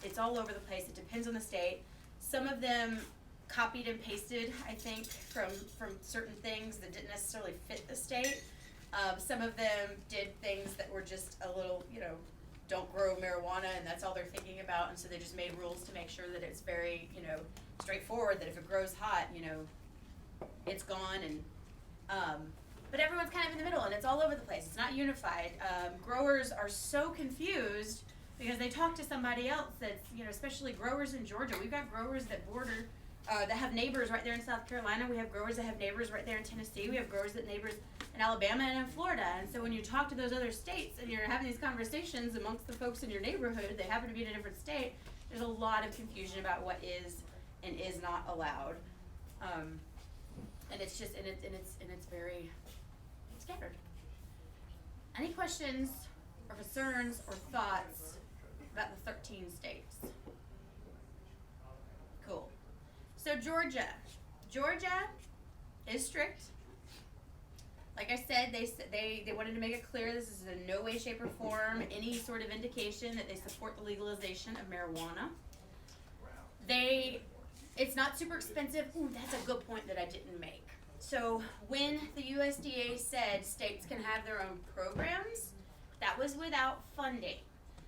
it's all over the place. It depends on the state. Some of them copied and pasted, I think, from certain things that didn't necessarily fit the state. Some of them did things that were just a little, don't grow marijuana, and that's all they're thinking about, and so they just made rules to make sure that it's very, straightforward, that if it grows hot, it's gone, and but everyone's kind of in the middle, and it's all over the place. It's not unified. Growers are so confused because they talk to somebody else that's, especially growers in Georgia. We've got growers that border, that have neighbors right there in South Carolina. We have growers that have neighbors right there in Tennessee. We have growers that neighbors in Alabama and in Florida. And so when you talk to those other states and you're having these conversations amongst the folks in your neighborhood, they happen to be in a different state, there's a lot of confusion about what is and is not allowed. And it's just, and it's very scattered. Any questions or concerns or thoughts about the 13 states? Cool. So Georgia is strict. Like I said, they wanted to make it clear this is in no way, shape, or form any sort of indication that they support the legalization of marijuana. It's not super expensive. Ooh, that's a good point that I didn't make. So when the USDA said states can have their own programs, that was without funding.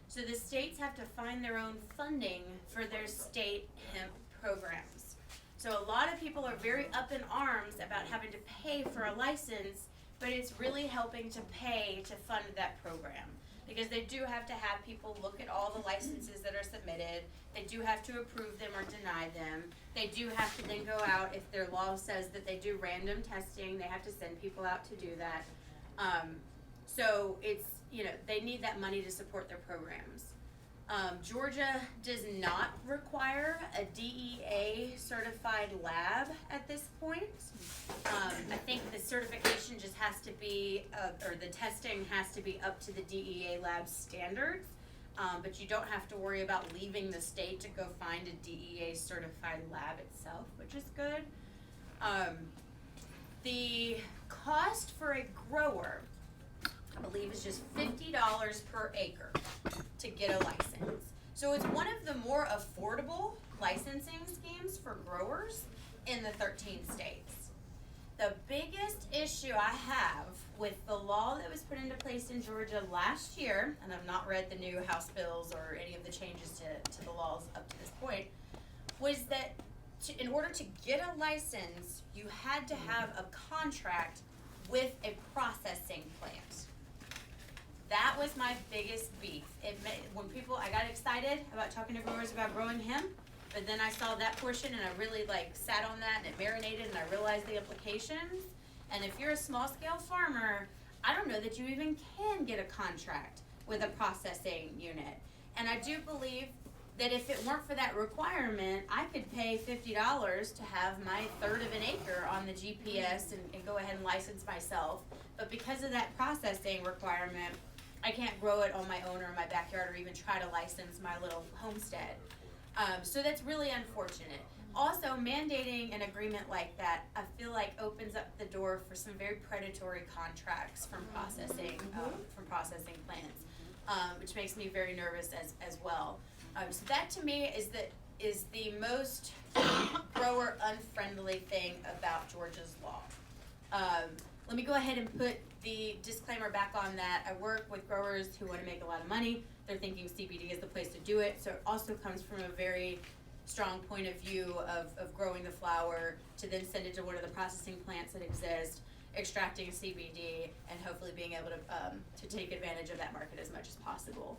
So the states have to find their own funding for their state hemp programs. So a lot of people are very up in arms about having to pay for a license, but it's really helping to pay to fund that program. Because they do have to have people look at all the licenses that are submitted. They do have to approve them or deny them. They do have to then go out, if their law says that they do random testing, they have to send people out to do that. So it's, they need that money to support their programs. Georgia does not require a DEA certified lab at this point. I think the certification just has to be, or the testing has to be up to the DEA lab standards, but you don't have to worry about leaving the state to go find a DEA certified lab itself, which is good. The cost for a grower, I believe, is just $50 per acre to get a license. So it's one of the more affordable licensing schemes for growers in the 13 states. The biggest issue I have with the law that was put into place in Georgia last year, and I've not read the new House bills or any of the changes to the laws up to this point, was that in order to get a license, you had to have a contract with a processing plant. That was my biggest beef. I got excited about talking to growers about growing hemp, but then I saw that portion and I really like sat on that and it marinated and I realized the implications. And if you're a small scale farmer, I don't know that you even can get a contract with a processing unit. And I do believe that if it weren't for that requirement, I could pay $50 to have my third of an acre on the GPS and go ahead and license myself. But because of that processing requirement, I can't grow it on my own or in my backyard or even try to license my little homestead. So that's really unfortunate. Also, mandating an agreement like that, I feel like opens up the door for some very predatory contracts from processing plants, which makes me very nervous as well. So that to me is the most grower unfriendly thing about Georgia's law. Let me go ahead and put the disclaimer back on that. I work with growers who want to make a lot of money. They're thinking CBD is the place to do it. So it also comes from a very strong point of view of growing the flower to then send it to one of the processing plants that exist, extracting CBD, and hopefully being able to take advantage of that market as much as possible.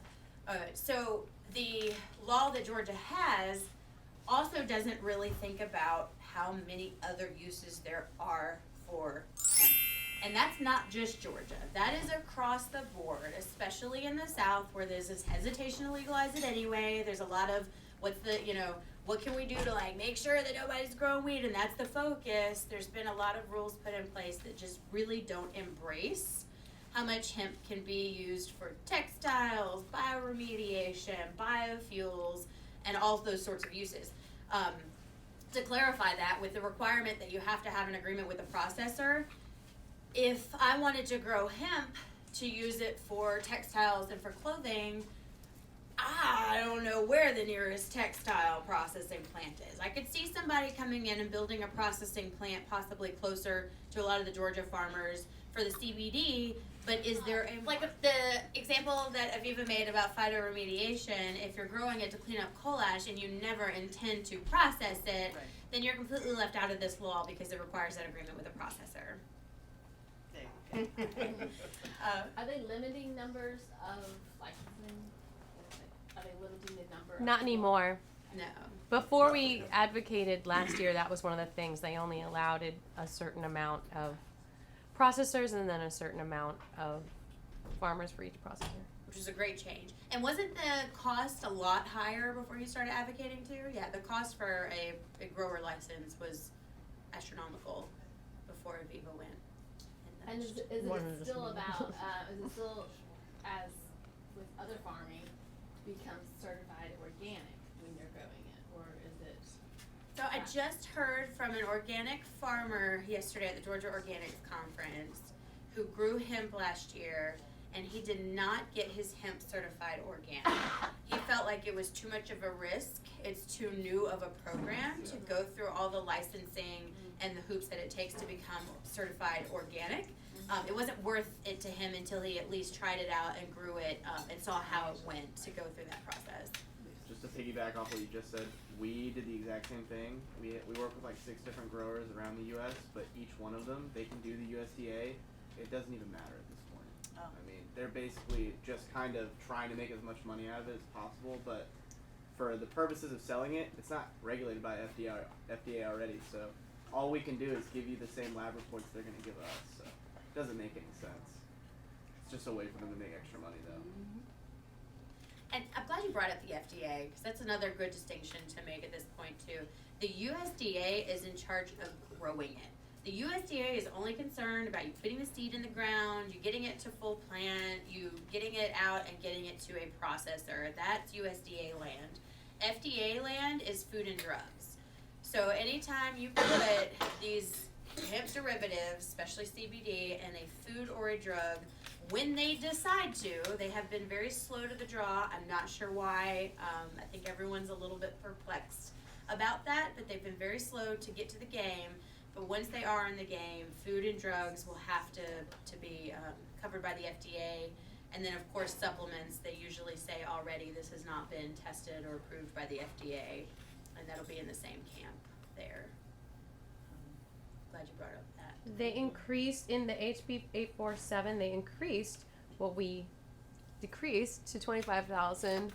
So the law that Georgia has also doesn't really think about how many other uses there are for hemp. And that's not just Georgia. That is across the board, especially in the South where there's this hesitation to legalize it anyway. There's a lot of what can we do to like make sure that nobody's growing weed, and that's the focus. There's been a lot of rules put in place that just really don't embrace how much hemp can be used for textiles, bioremediation, biofuels, and all of those sorts of uses. To clarify that, with the requirement that you have to have an agreement with the processor, if I wanted to grow hemp to use it for textiles and for clothing, I don't know where the nearest textile processing plant is. I could see somebody coming in and building a processing plant possibly closer to a lot of the Georgia farmers for the CBD, but is there like the example that Aviva made about phytoremediation, if you're growing it to clean up coal ash and you never intend to process it, then you're completely left out of this law because it requires that agreement with a processor. Are they limiting numbers of licensing? Are they limiting the number? Not anymore. No. Before we advocated last year, that was one of the things. They only allowed a certain amount of processors and then a certain amount of farmers for each processor. Which is a great change. And wasn't the cost a lot higher before you started advocating too? Yeah, the cost for a grower license was astronomical before Aviva went. And is it still about, is it still, as with other farming, becomes certified organic when you're growing it, or is it? So I just heard from an organic farmer yesterday at the Georgia Organics Conference who grew hemp last year, and he did not get his hemp certified organic. He felt like it was too much of a risk. It's too new of a program to go through all the licensing and the hoops that it takes to become certified organic. It wasn't worth it to him until he at least tried it out and grew it and saw how it went to go through that process. Just to piggyback off what you just said, we did the exact same thing. We work with like 6 different growers around the U.S., but each one of them, they can do the USDA. It doesn't even matter at this point. Oh. I mean, they're basically just kind of trying to make as much money out of it as possible, but for the purposes of selling it, it's not regulated by FDA already, so all we can do is give you the same lab reports they're going to give us, so it doesn't make any sense. It's just a way for them to make extra money, though. And I'm glad you brought up the FDA, because that's another good distinction to make at this point too. The USDA is in charge of growing it. The USDA is only concerned about you putting the seed in the ground, you getting it to full plant, you getting it out and getting it to a processor. That's USDA land. FDA land is food and drugs. So anytime you put these hemp derivatives, especially CBD, in a food or a drug, when they decide to, they have been very slow to the draw. I'm not sure why. I think everyone's a little bit perplexed about that, but they've been very slow to get to the game. But once they are in the game, food and drugs will have to be covered by the FDA. And then, of course, supplements, they usually say already this has not been tested or approved by the FDA. And that'll be in the same camp there. Glad you brought up that. They increased in the HB 847. They increased what we decreased to 25,000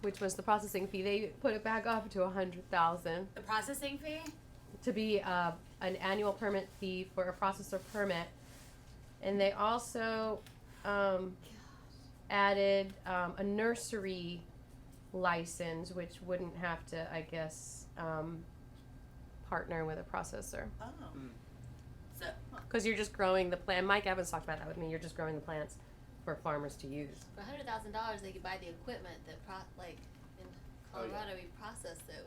which was the processing fee. They put it back up to $100,000 The processing fee? to be an annual permit fee for a processor permit, and they also added a nursery license, which wouldn't have to, I guess, partner with a processor. Oh. So, Because you're just growing the plant. Mike Evans talked about that with me. You're just growing the plants for farmers to use. For $100,000, they could buy the equipment that like in Oh, yeah. Colorado we process it.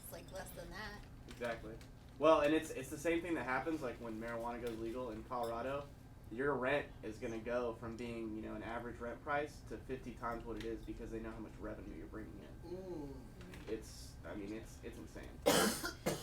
It's like less than that. Exactly. Well, and it's the same thing that happens like when marijuana goes legal in Colorado. Your rent is going to go from being, you know, an average rent price to 50 times what it is because they know how much revenue you're bringing in. It's insane.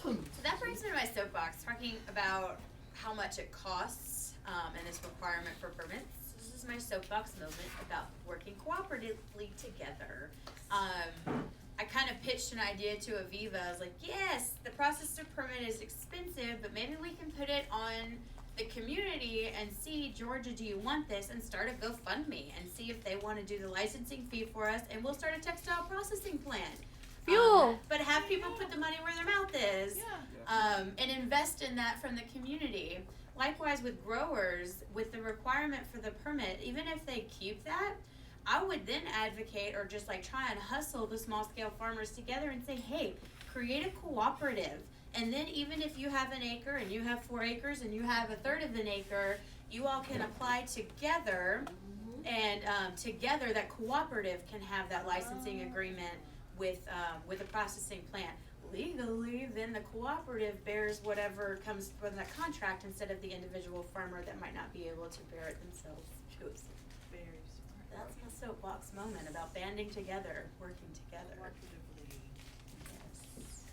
so that brings me to my soapbox, talking about how much it costs and this requirement for permits. This is my soapbox moment about working cooperatively together. I kind of pitched an idea to Aviva. I was like, yes, the processor permit is expensive, but maybe we can put it on the community and see, Georgia, do you want this? And start a GoFundMe and see if they want to do the licensing fee for us, and we'll start a textile processing plant. Fuel. But have people put the money where their mouth is, and invest in that from the community. Likewise with growers, with the requirement for the permit, even if they keep that, I would then advocate or just like try and hustle the small scale farmers together and say, hey, create a cooperative. And then even if you have an acre and you have 4 acres and you have a third of an acre, you all can apply together, and together that cooperative can have that licensing agreement with a processing plant. Legally, then the cooperative bears whatever comes from that contract instead of the individual farmer that might not be able to bear it themselves. Very smart. That's my soapbox moment about banding together, working together. Yes.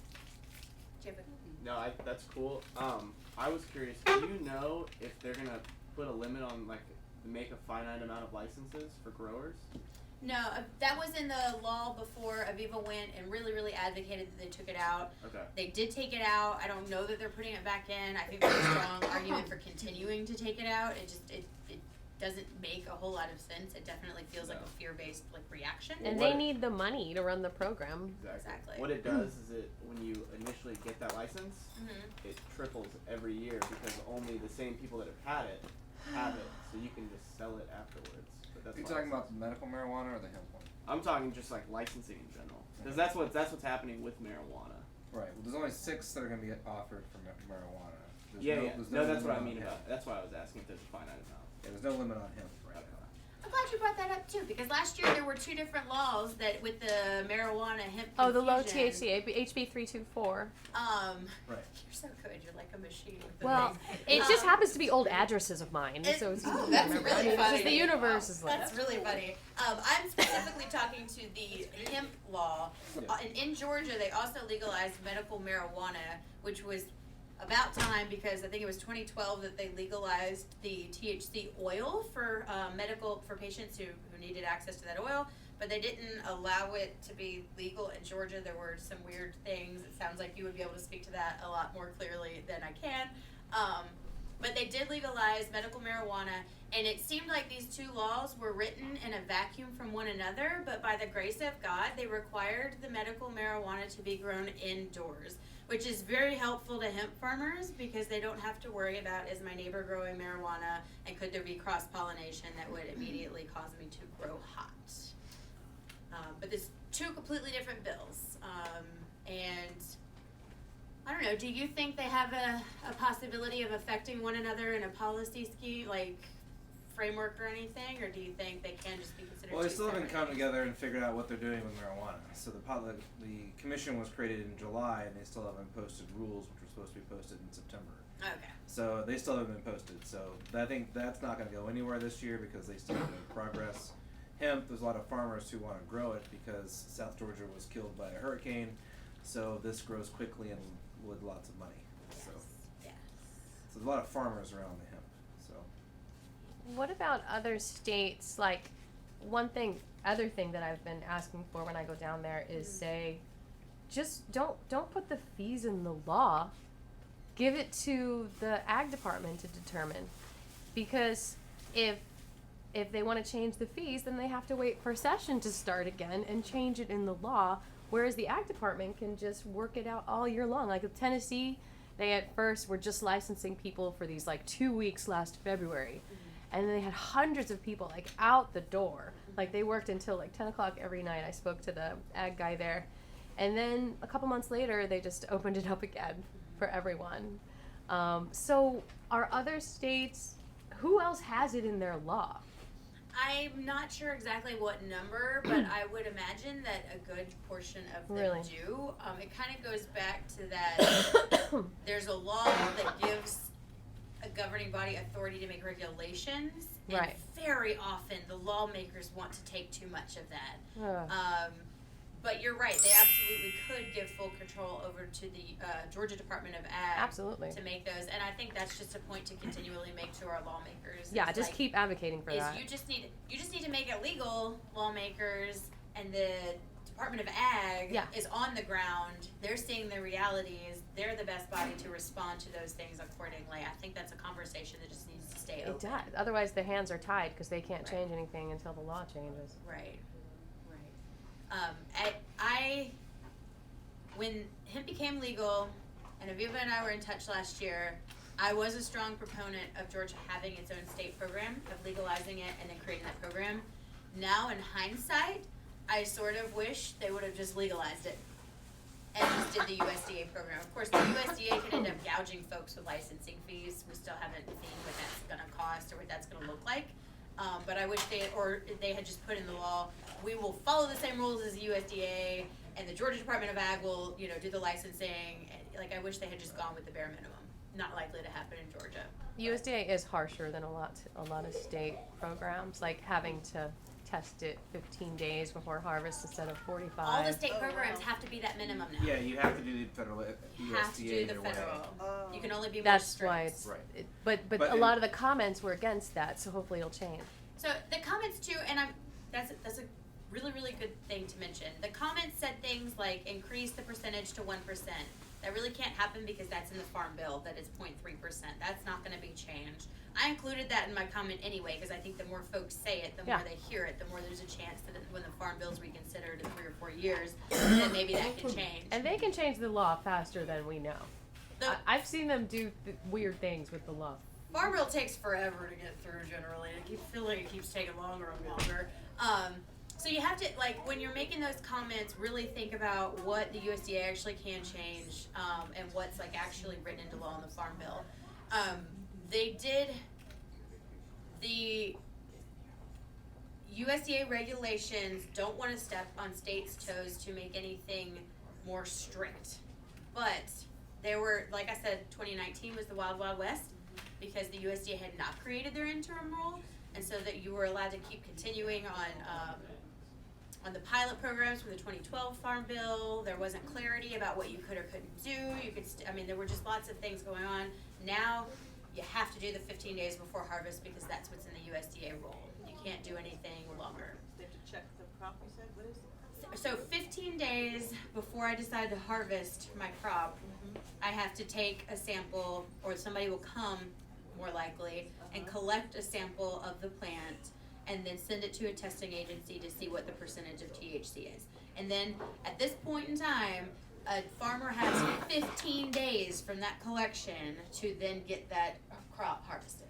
Do you have a No, that's cool. I was curious. Do you know if they're gonna put a limit on like make a finite amount of licenses for growers? No, that was in the law before Aviva went and really, really advocated that they took it out. Okay. They did take it out. I don't know that they're putting it back in. I think there's a strong argument for continuing to take it out. It doesn't make a whole lot of sense. It definitely feels like a fear-based like reaction. And they need the money to run the program. Exactly. What it does is when you initially get that license, Mhm. it triples every year because only the same people that have had it have it, so you can just sell it afterwards. But that's Are you why talking it's- about the medical marijuana or the hemp one? I'm talking just like licensing in general, because that's what's happening with marijuana. Right. Well, there's only 6 that are going to be offered for marijuana. There's Yeah, there's no, that's what limit I on mean hemp. about. That's why I was asking if there's a finite amount. Yeah, there's no limit on hemp right Okay. now. I'm glad you brought that up too, because last year there were 2 different laws that with the marijuana hemp. Oh, the low confusion, THC, HB 324. Right. You're so good. You're like a machine with the Well, things. it just happens to be old addresses of mine, so it's oh, easy to that's remember. really I mean, it's funny. just the universe is like. That's really funny. I'm specifically talking to the hemp law. In Georgia, they also legalized medical marijuana, which was about time because I think it was 2012 that they legalized the THC oil for patients who needed access to that oil. But they didn't allow it to be legal in Georgia. There were some weird things. It sounds like you would be able to speak to that a lot more clearly than I can. But they did legalize medical marijuana, and it seemed like these 2 laws were written in a vacuum from one another, but by the grace of God, they required the medical marijuana to be grown indoors, which is very helpful to hemp farmers because they don't have to worry about, is my neighbor growing marijuana, and could there be cross-pollination that would immediately cause me to grow hot. But there's 2 completely different bills, and I don't know, do you think they have a possibility of affecting one another in a policy scheme, like framework or anything, or do you think they can just be considered Well, they two still haven't separate come together and figured out what they're doing with marijuana. So the commission was created in July, and they still haven't posted rules, which were supposed to be posted in September. Okay. So they still haven't been posted. So I think that's not going to go anywhere this year because they still have no progress. Hemp, there's a lot of farmers who want to grow it because South Georgia was killed by a hurricane. So this grows quickly and with lots of money. So there's a lot of farmers around the hemp. So What about other states? Like, other thing that I've been asking for when I go down there is say, just don't put the fees in the law. Give it to the ag department to determine, because if if they want to change the fees, then they have to wait for session to start again and change it in the law. Whereas the ag department can just work it out all year long. Like with Tennessee, they at first were just licensing people for these like 2 weeks last February. And then they had hundreds of people like out the door. Like they worked until like 10 o'clock every night. I spoke to the ag guy there. And then a couple months later, they just opened it up again for everyone. So are other states, who else has it in their law? I'm not sure exactly what number, but I would imagine that a good portion of them Really? do. It kind of goes back to that there's a law that gives a governing body authority to make regulations, and Right. very often the lawmakers want to take too much of that. Ugh. But you're right, they absolutely could give full control over to the Georgia Department of Ag Absolutely. to make those, and I think that's just a point to continually make to our lawmakers. Yeah, It's just like, keep advocating for is that. you just need to make it legal, lawmakers, and the Department of Ag Yeah. is on the ground. They're seeing the realities. They're the best body to respond to those things accordingly. I think that's a conversation that just needs to stay open. It does. Otherwise, their hands are tied because they can't Right. change anything until the law changes. Right. When hemp became legal, and Aviva and I were in touch last year, I was a strong proponent of Georgia having its own state program, of legalizing it and then creating that program. Now, in hindsight, I sort of wish they would have just legalized it and just did the USDA program. Of course, the USDA can end up gouging folks with licensing fees. We still haven't seen what that's going to cost or what that's going to look like. But I wish they had just put in the law, we will follow the same rules as the USDA, and the Georgia Department of Ag will, do the licensing. Like, I wish they had just gone with the bare minimum. Not likely to happen in Georgia. USDA is harsher than a lot of state programs, like having to test it 15 days before harvest instead of 45. All the state programs have to be that minimum now. Yeah, you have to do the federal USDA You have to do the either way. federal. You can only be more That's strict. why it's. Right. But But a lot of the comments were against that, so hopefully it'll change. So the comments too, and that's a really, really good thing to mention. The comments said things like increase the percentage to 1%. That really can't happen because that's in the Farm Bill, that it's 0.3%. That's not going to be changed. I included that in my comment anyway because I think the more folks say it, the more they hear it, the more there's a chance that when the Farm Bill's reconsidered in 3 or 4 years, then maybe that can change. And they can change the law faster than we know. I've seen them do weird things with the law. Farm Bill takes forever to get through generally. I feel like it keeps taking longer and longer. So you have to, when you're making those comments, really think about what the USDA actually can change and what's, actually written into law in the Farm Bill. The USDA regulations don't want to step on states' toes to make anything more strict. But there were, like I said, 2019 was the Wild Wild West because the USDA had not created their interim rule, and so that you were allowed to keep continuing on the pilot programs from the 2012 Farm Bill. There wasn't clarity about what you could or couldn't do. There were just lots of things going on. Now you have to do the 15 days before harvest because that's what's in the USDA rule. You can't do anything longer. They have to check the crop, you said? What is it? So 15 days before I decide to harvest my crop, I have to take a sample, or somebody will come, more likely, and collect a sample of the plant and then send it to a testing agency to see what the percentage of THC is. And then at this point in time, a farmer has 15 days from that collection to then get that crop harvested.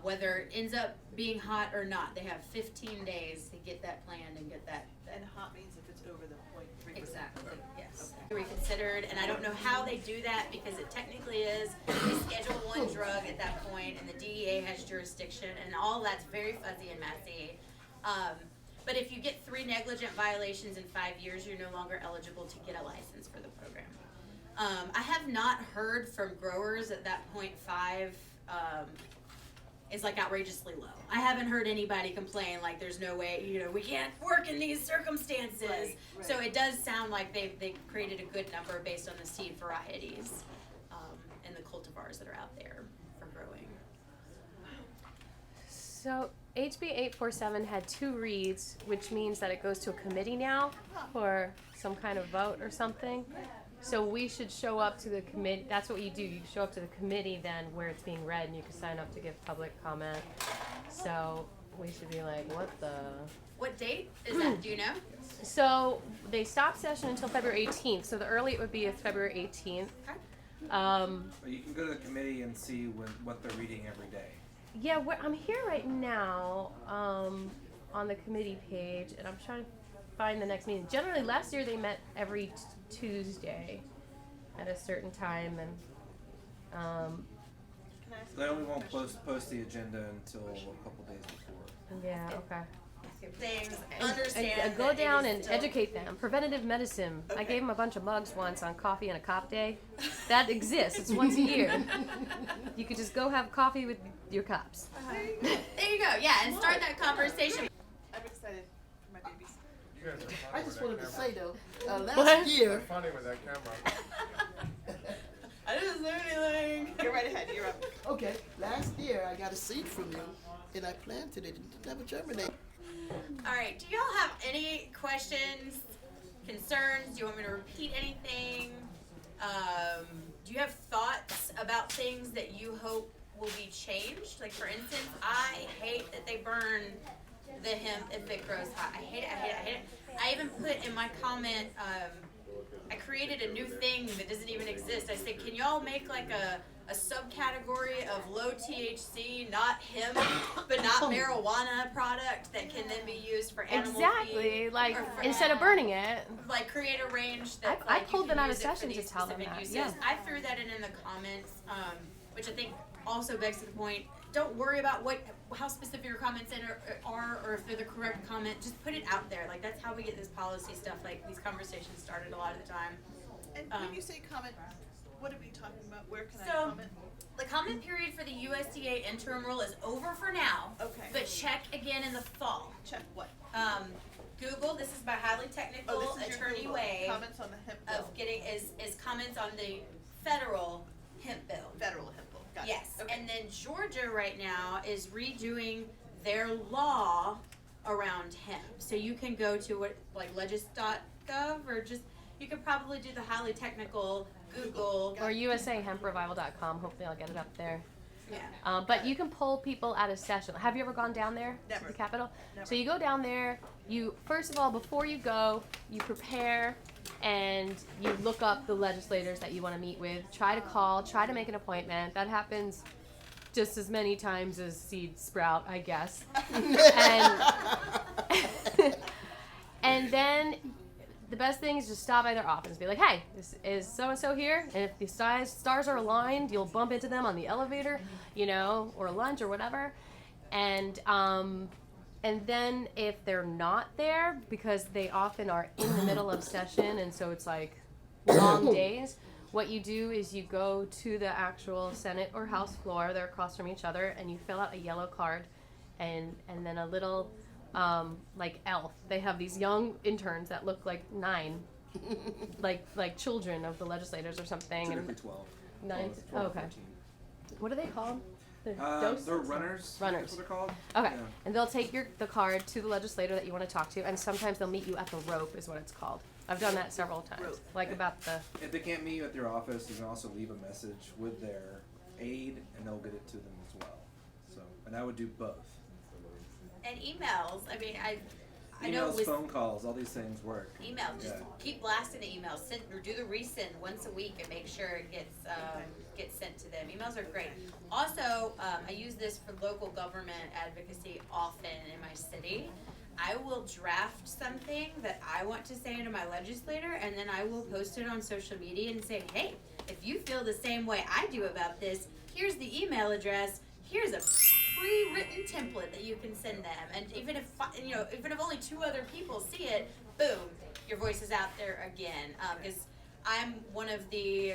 Whether it ends up being hot or not, they have 15 days to get that planned and get that. And hot means if it's over the 0.3%. Exactly, yes. Reconsidered, and I don't know how they do that because it technically is a Schedule I drug at that point, and the DEA has jurisdiction, and all that's very fuzzy and messy. But if you get 3 negligent violations in 5 years, you're no longer eligible to get a license for the program. I have not heard from growers at that 0.5 is outrageously low. I haven't heard anybody complain there's no way, we can't work in these circumstances. Right. So it does sound like they've created a good number based on the seed varieties and the cultivars that are out there for growing. So HB 847 had 2 reads, which means that it goes to a committee now for some kind of vote or something. So we should show up to the committee. That's what you do. You show up to the committee then where it's being read, and you can sign up to give public comment. So we should be like, what the? What date is that? Do you know? So they stop session until February 18th. So the early it would be February 18th. But you can go to the committee and see what they're reading every day. Yeah, I'm here right now on the committee page, and I'm trying to find the next meeting. Generally, last year they met every Tuesday at a certain time, and Can I ask They a only won't question? post the agenda until a couple days before. yeah, okay. Things. And Understand. go that it down is and still- educate them. Preventative medicine. I Okay. gave them a bunch of mugs once on coffee and a cop day. That exists. It's once a year. You could just go have coffee with your cops. There you go. Yeah, and start that conversation. I'm excited for my babies. You guys are funny I with just that wanted to camera. say though, What? last You're year, funny with that camera. I didn't say anything. Go right ahead, you're up. okay, last year I got a seed from you and I planted it and it never germinated. All right. Do y'all have any questions, concerns? Do you want me to repeat anything? Do you have thoughts about things that you hope will be changed? Like, for instance, I hate that they burn the hemp if it grows hot. I hate it. I hate it. I hate it. I even put in my comment, I created a new thing that doesn't even exist. I said, can y'all make like a subcategory of low THC, not hemp, but not marijuana product that can then be used for animal Exactly. feed? Like, or for instead of burning it. like create a range that I like, you pulled can them out of use it for session to these tell them specific that, uses. yeah. I threw that in the comments, which I think also begs to the point. Don't worry about how specific your comments are, or if they're the correct comment. Just put it out there. Like, that's how we get this policy stuff. Like, these conversations started a lot of the time. And when you say comment, what are we talking about? Where can I So, comment? the comment period for the USDA interim rule is over for now. Okay. But check again in the fall. Check what? Google. This is by highly technical Oh, this is your attorney Google. way Comments on the hemp bill. of getting is comments on the federal hemp bill. Federal hemp bill. Got Yes, it. Okay. and then Georgia right now is redoing their law around hemp. So you can go to what like legis.gov or just you could probably do the highly technical Google. Or USAHemprevival.com. Hopefully I'll get it up there. Yeah. But you can pull people out of session. Have you ever gone down there Never. to the Capitol? Never. So you go down there. You first of all, before you go, you prepare and you look up the legislators that you want to meet with. Try to call. Try to make an appointment. That happens just as many times as seed sprout, I guess. And then the best thing is just stop by their office and be like, hey, is so-and-so here? And if the stars are aligned, you'll bump into them on the elevator, or lunch or whatever. And then if they're not there, because they often are in the middle of session, and so it's like long days, what you do is you go to the actual Senate or House floor, they're across from each other, and you fill out a yellow card, and then a little like elf. They have these young interns that look like 9, like children of the legislators or something. Two to And 12. 9. 12, Okay. 14. What are they called? They're runners. Runners. That's what they're called. Okay. Yeah. And they'll take the card to the legislator that you want to talk to, and sometimes they'll meet you at the rope, is what it's called. I've done that several times. Rope. Like about the. If they can't meet you at their office, you can also leave a message with their aide, and they'll get it to them as well. So, and I would do both. And emails. I mean, I know Emails, with phone calls, all these things work. emails, just Yeah. keep blasting the emails. Send or do the resend once a week and make sure it gets sent to them. Emails are great. Also, I use this for local government advocacy often in my city. I will draft something that I want to say to my legislator, and then I will post it on social media and say, hey, if you feel the same way I do about this, here's the email address. Here's a pre-written template that you can send them, and even if only 2 other people see it, boom, your voice is out there again. Because I'm one of the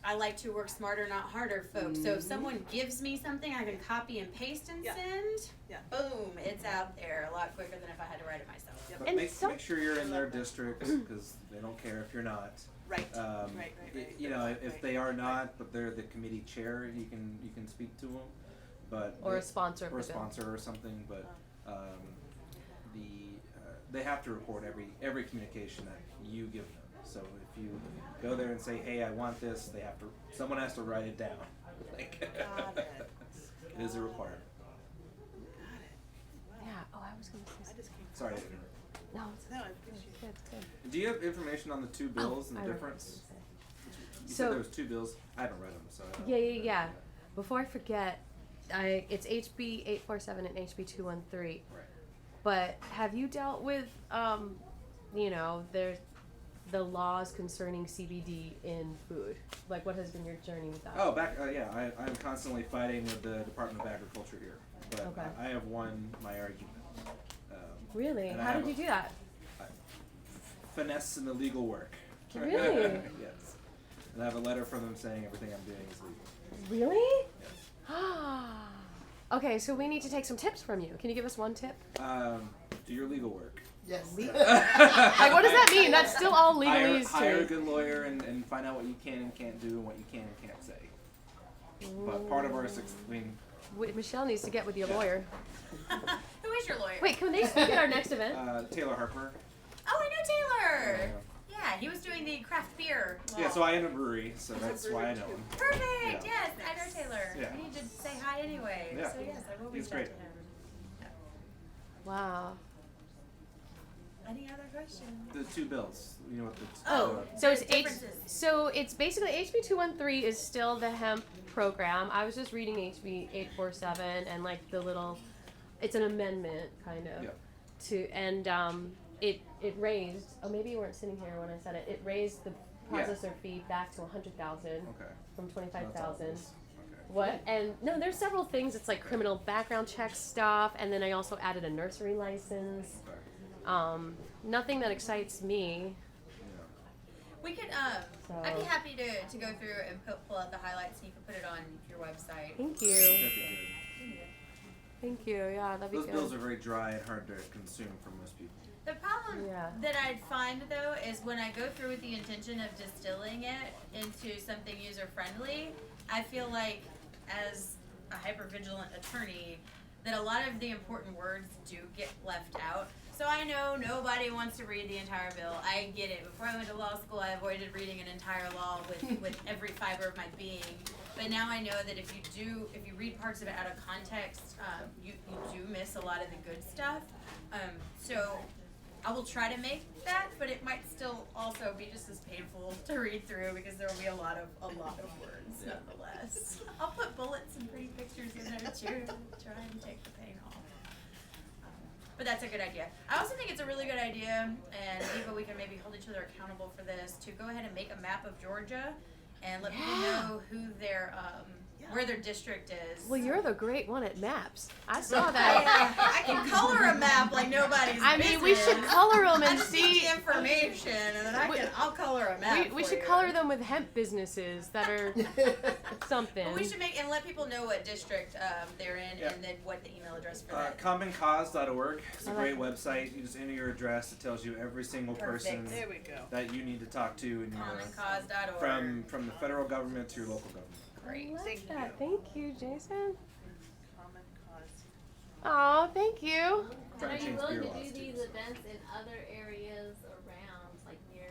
I like to work smarter, not harder, folks. So if someone gives me something, I can copy and paste and send. Yeah. Boom, it's out there a lot quicker than if I had to write it myself. Yep. But And make sure you're in their districts because they don't care if you're not. Right. Right. If they are not, but they're the committee chair, you can speak to them. But Or a sponsor. or a sponsor or something. But they have to report every communication that you give them. So if you go there and say, hey, I want this, someone has to write it down. Got it. It is a requirement. was gonna say. I just came. Sorry to interrupt. No, it's No, I appreciate it. good. It's good. Do you have information on the two bills and I the remember difference? what You So- said there was two bills. I haven't read them, so. I don't- Yeah. Before I forget, it's HB 847 and HB 213. Right. But have you dealt with, there's the laws concerning CBD in food? Like, what has been your journey with that? Oh, I'm constantly fighting with the Department of Agriculture here, but Okay. I have won my argument. Really? and I How have did you do that? Finesse in the legal work. Really? Yes. And I have a letter from them saying everything I'm doing is legal. Really? Yes. Okay, so we need to take some tips from you. Can you give us one tip? Do your legal work. Yes. Like, what does that mean? That's still all legalese to hire a me. good lawyer and find out what you can and can't do and what you can and can't say. But part of our Michelle needs to get with your lawyer. Who is your lawyer? Wait, can they speak at our next event? Taylor Harper. Oh, I know Taylor. Yeah, he was doing the craft beer law. Yeah, so I own a brewery, so that's why I know him. Perfect. Yeah. Yes, I know Taylor. Yeah. We need to say hi anyway. Yeah. So yes, I will He's reach great. out to him. Wow. Any other questions? The two bills. You know what the So it's differences. So it's basically HB 213 is still the hemp program. I was just reading HB 847 and like the little, it's an amendment kind of it raised. Oh, maybe you weren't sitting here when I said it. It raised the processor fee back to 100,000 from 25,000. Okay. What? And no, there's several things. It's like criminal background check stuff, and then I also added a nursery license. Nothing that excites me. We could, So- I'd be happy to go through and pull out the highlights and you can put it on your website. Thank you. That'd be good. Thank you. Yeah, that'd be Those good. bills are very dry and hard to consume for most people. The problem Yeah. that I'd find though is when I go through with the intention of distilling it into something user friendly, I feel like as a hypervigilant attorney that a lot of the important words do get left out. So I know nobody wants to read the entire bill. I get it. Before I went to law school, I avoided reading an entire law with every fiber of my being. But now I know that if you read parts of it out of context, you do miss a lot of the good stuff. So I will try to make that, but it might still also be just as painful to read through because there will be a lot of words nonetheless. I'll put bullets and pretty pictures in there too, try and take the pain off. But that's a good idea. I also think it's a really good idea, and Aviva, we can maybe hold each other accountable for this, to go ahead and make a map of Georgia and let people know who their where their district is. Well, you're the great one at maps. I saw that. I can color a map like nobody's I mean, we should business. color them I and just need see. the information, and then I'll color a map. We for should you. color them with hemp businesses that are something. But we should make and let people know what district they're in, Yeah. and then what the email address for that. Commoncause.org is a I like great website. You just enter your address. It tells you every single person Perfect. There we go. that you need to talk to in your Commoncause.org. from the federal government to your local government. Great. I like Thank that. you. Thank you, Jason. Common cause. Oh, thank you. And Trying are to you change willing beer to laws, do too, these so. events in other areas around, like near,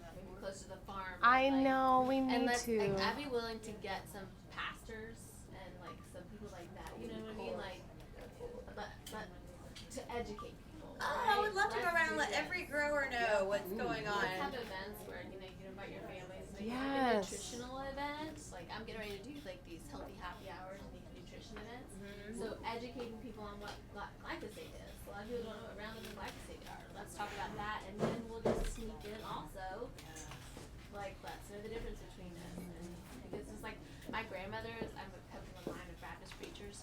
maybe close to the farm? I like, know we And need let's, to. like, I'd be willing to get some pastors and like some people like that. You know what I mean? Like, but to educate people. Oh, I would love to go Let's around and do let this. every grower know what's going on. Let's have events where you can invite your families. Like Yes. nutritional events. Like I'm getting ready to do like these healthy happy hours and these nutrition events. So educating people on what glyphosate is. A lot of people don't know what Roundup and glyphosate are. Let's talk about that, and then we'll just sneak in also. Like let's know the difference between this. And because it's like my grandmother is. I'm a line of Baptist preachers,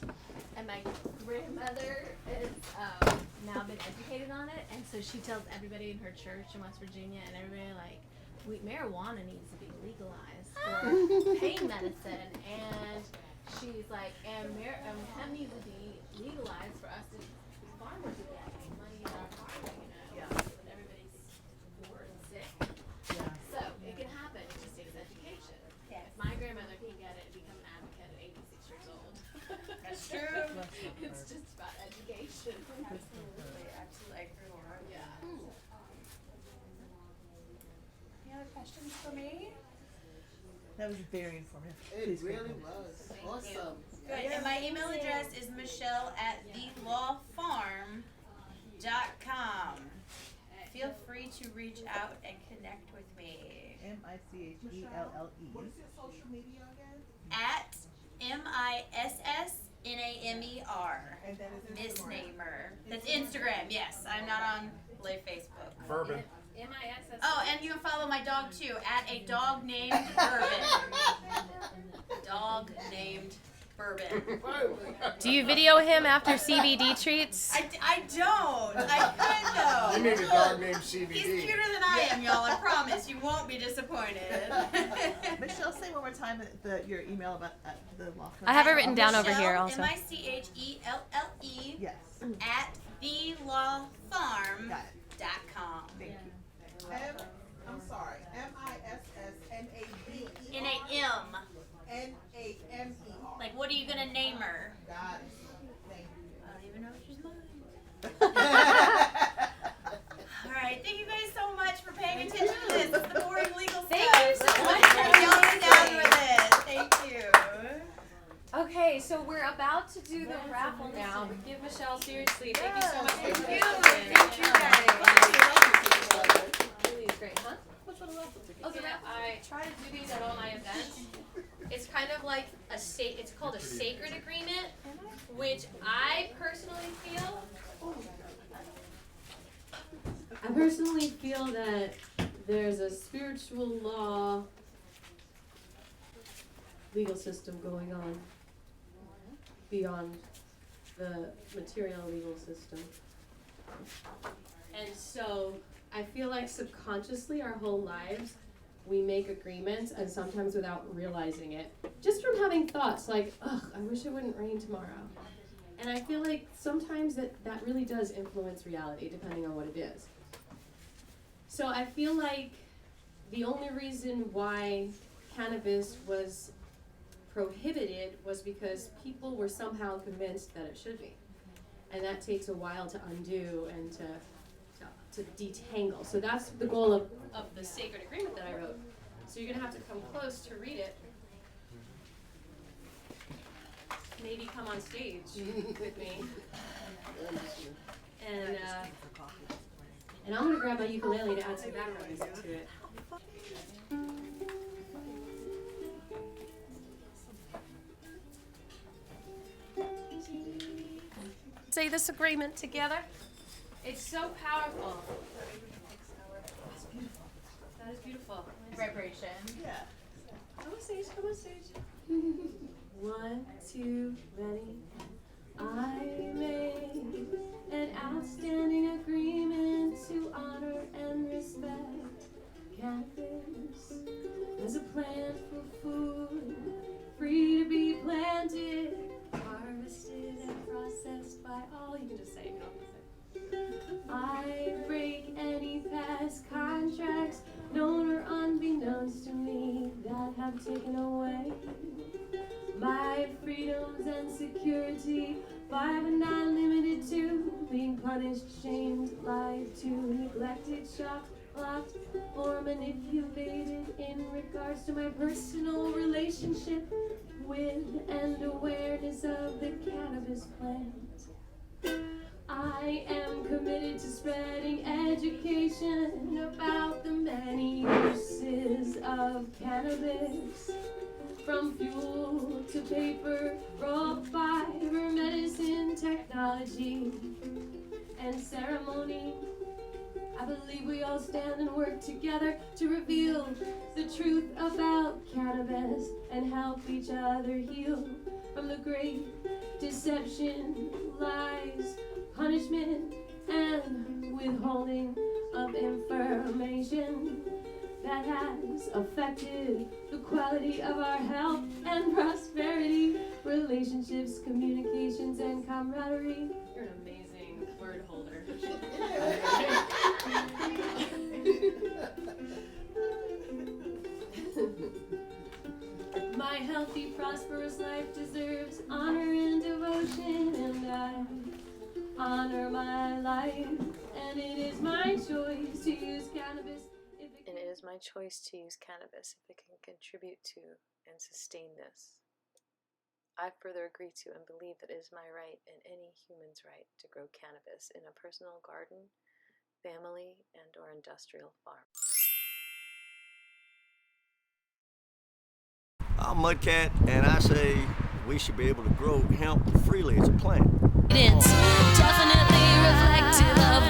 and my grandmother is now been educated on it, and so she tells everybody in her church in West Virginia and everybody like. Marijuana needs to be legalized for pain medicine, and she's like, and hemp needs to be legalized for us to farmers to get money in our farming, when everybody's poor and sick. So it can happen. It just takes education. Yes. If my grandmother can get it and become an advocate at 86 years old. That's true. It's just about education. Absolutely, absolutely. I agree, Laura. Yeah. Any other questions for me? That was very informative. It really was. Awesome. Good. And my email address is Michelle at thelawfarm to reach out and connect with me. MICHELLE. What is your social media again? At MISSNAMER. And that is Miss Instagram. Namer. That's Instagram, yes. I'm not on Facebook. Bourbon. MISS. Oh, and you can follow my dog too, at a dog named Bourbon. Dog named Bourbon. Do you video him after CBD treats? I don't. I could though. You need a dog named He's CBD. cuter than I am, y'all. I promise. You won't be disappointed. Michelle, say one more time your email about the law firm. I have it written down over here Michelle, also. MICHELLE Yes. at thelawfarm.com. Got it. Thank you. I'm sorry. MISSNABE. NAM. NAMER. Like, what are you gonna name her? Got it. Thank you. I don't even know if she's mine. All right, thank you guys so much for paying attention to this. It's the boring legal stuff. Thank you so much for Y'all get down with it. Thank you. Okay, so we're about to do the raffle now, but give Michelle seriously. Thank you so much for Thank you. participating. Thank you guys. Really is great, huh? What's on the raffle ticket? Oh, I try to do these at all my events. It's kind of like it's called a sacred agreement, which I personally feel that there's a spiritual law legal system going on beyond the material legal system. And so I feel like subconsciously our whole lives we make agreements, and sometimes without realizing it, just from having thoughts like, ugh, I wish it wouldn't rain tomorrow. And I feel like sometimes that really does influence reality, depending on what it is. So I feel like the only reason why cannabis was prohibited was because people were somehow convinced that it should be. And that takes a while to undo and to detangle. So that's the goal of the sacred agreement that I wrote. So you're gonna have to come close to read it. Maybe come on stage with me. And I'm gonna grab my ukulele to add some background music to it. Say this agreement together. It's so powerful. That's beautiful. That is beautiful. Vibration. Yeah. Come on stage, come on stage. 1, 2, ready. I made an outstanding agreement to honor and respect cannabis as a plant for food, free to be planted, harvested and processed by all. You can just say it, you don't have to say. I break any past contracts, known or unbeknownst to me, that have taken away my freedoms and security, by but not limited to being punished, shamed, lied to, neglected, shocked, blocked, or manipulated in regards to my personal relationship with and awareness of the cannabis plant. I am committed to spreading education about the many uses of cannabis, from fuel to paper, raw fiber, medicine, technology, and ceremony. I believe we all stand and work together to reveal the truth about cannabis and help each other heal from the great deception, lies, punishment, and withholding of information that has affected the quality of our health and prosperity, relationships, communications, and camaraderie. You're an amazing word holder. My healthy, prosperous life deserves honor and devotion, and I honor my life, and it is my choice to use cannabis. And it is my choice to use cannabis if it can contribute to and sustain this. I further agree to and believe that it is my right and any human's right to grow cannabis in a personal garden family and or industrial farm. I'm Mudcat, and I say we should be able to grow hemp freely as a plant. It's definitely reflective of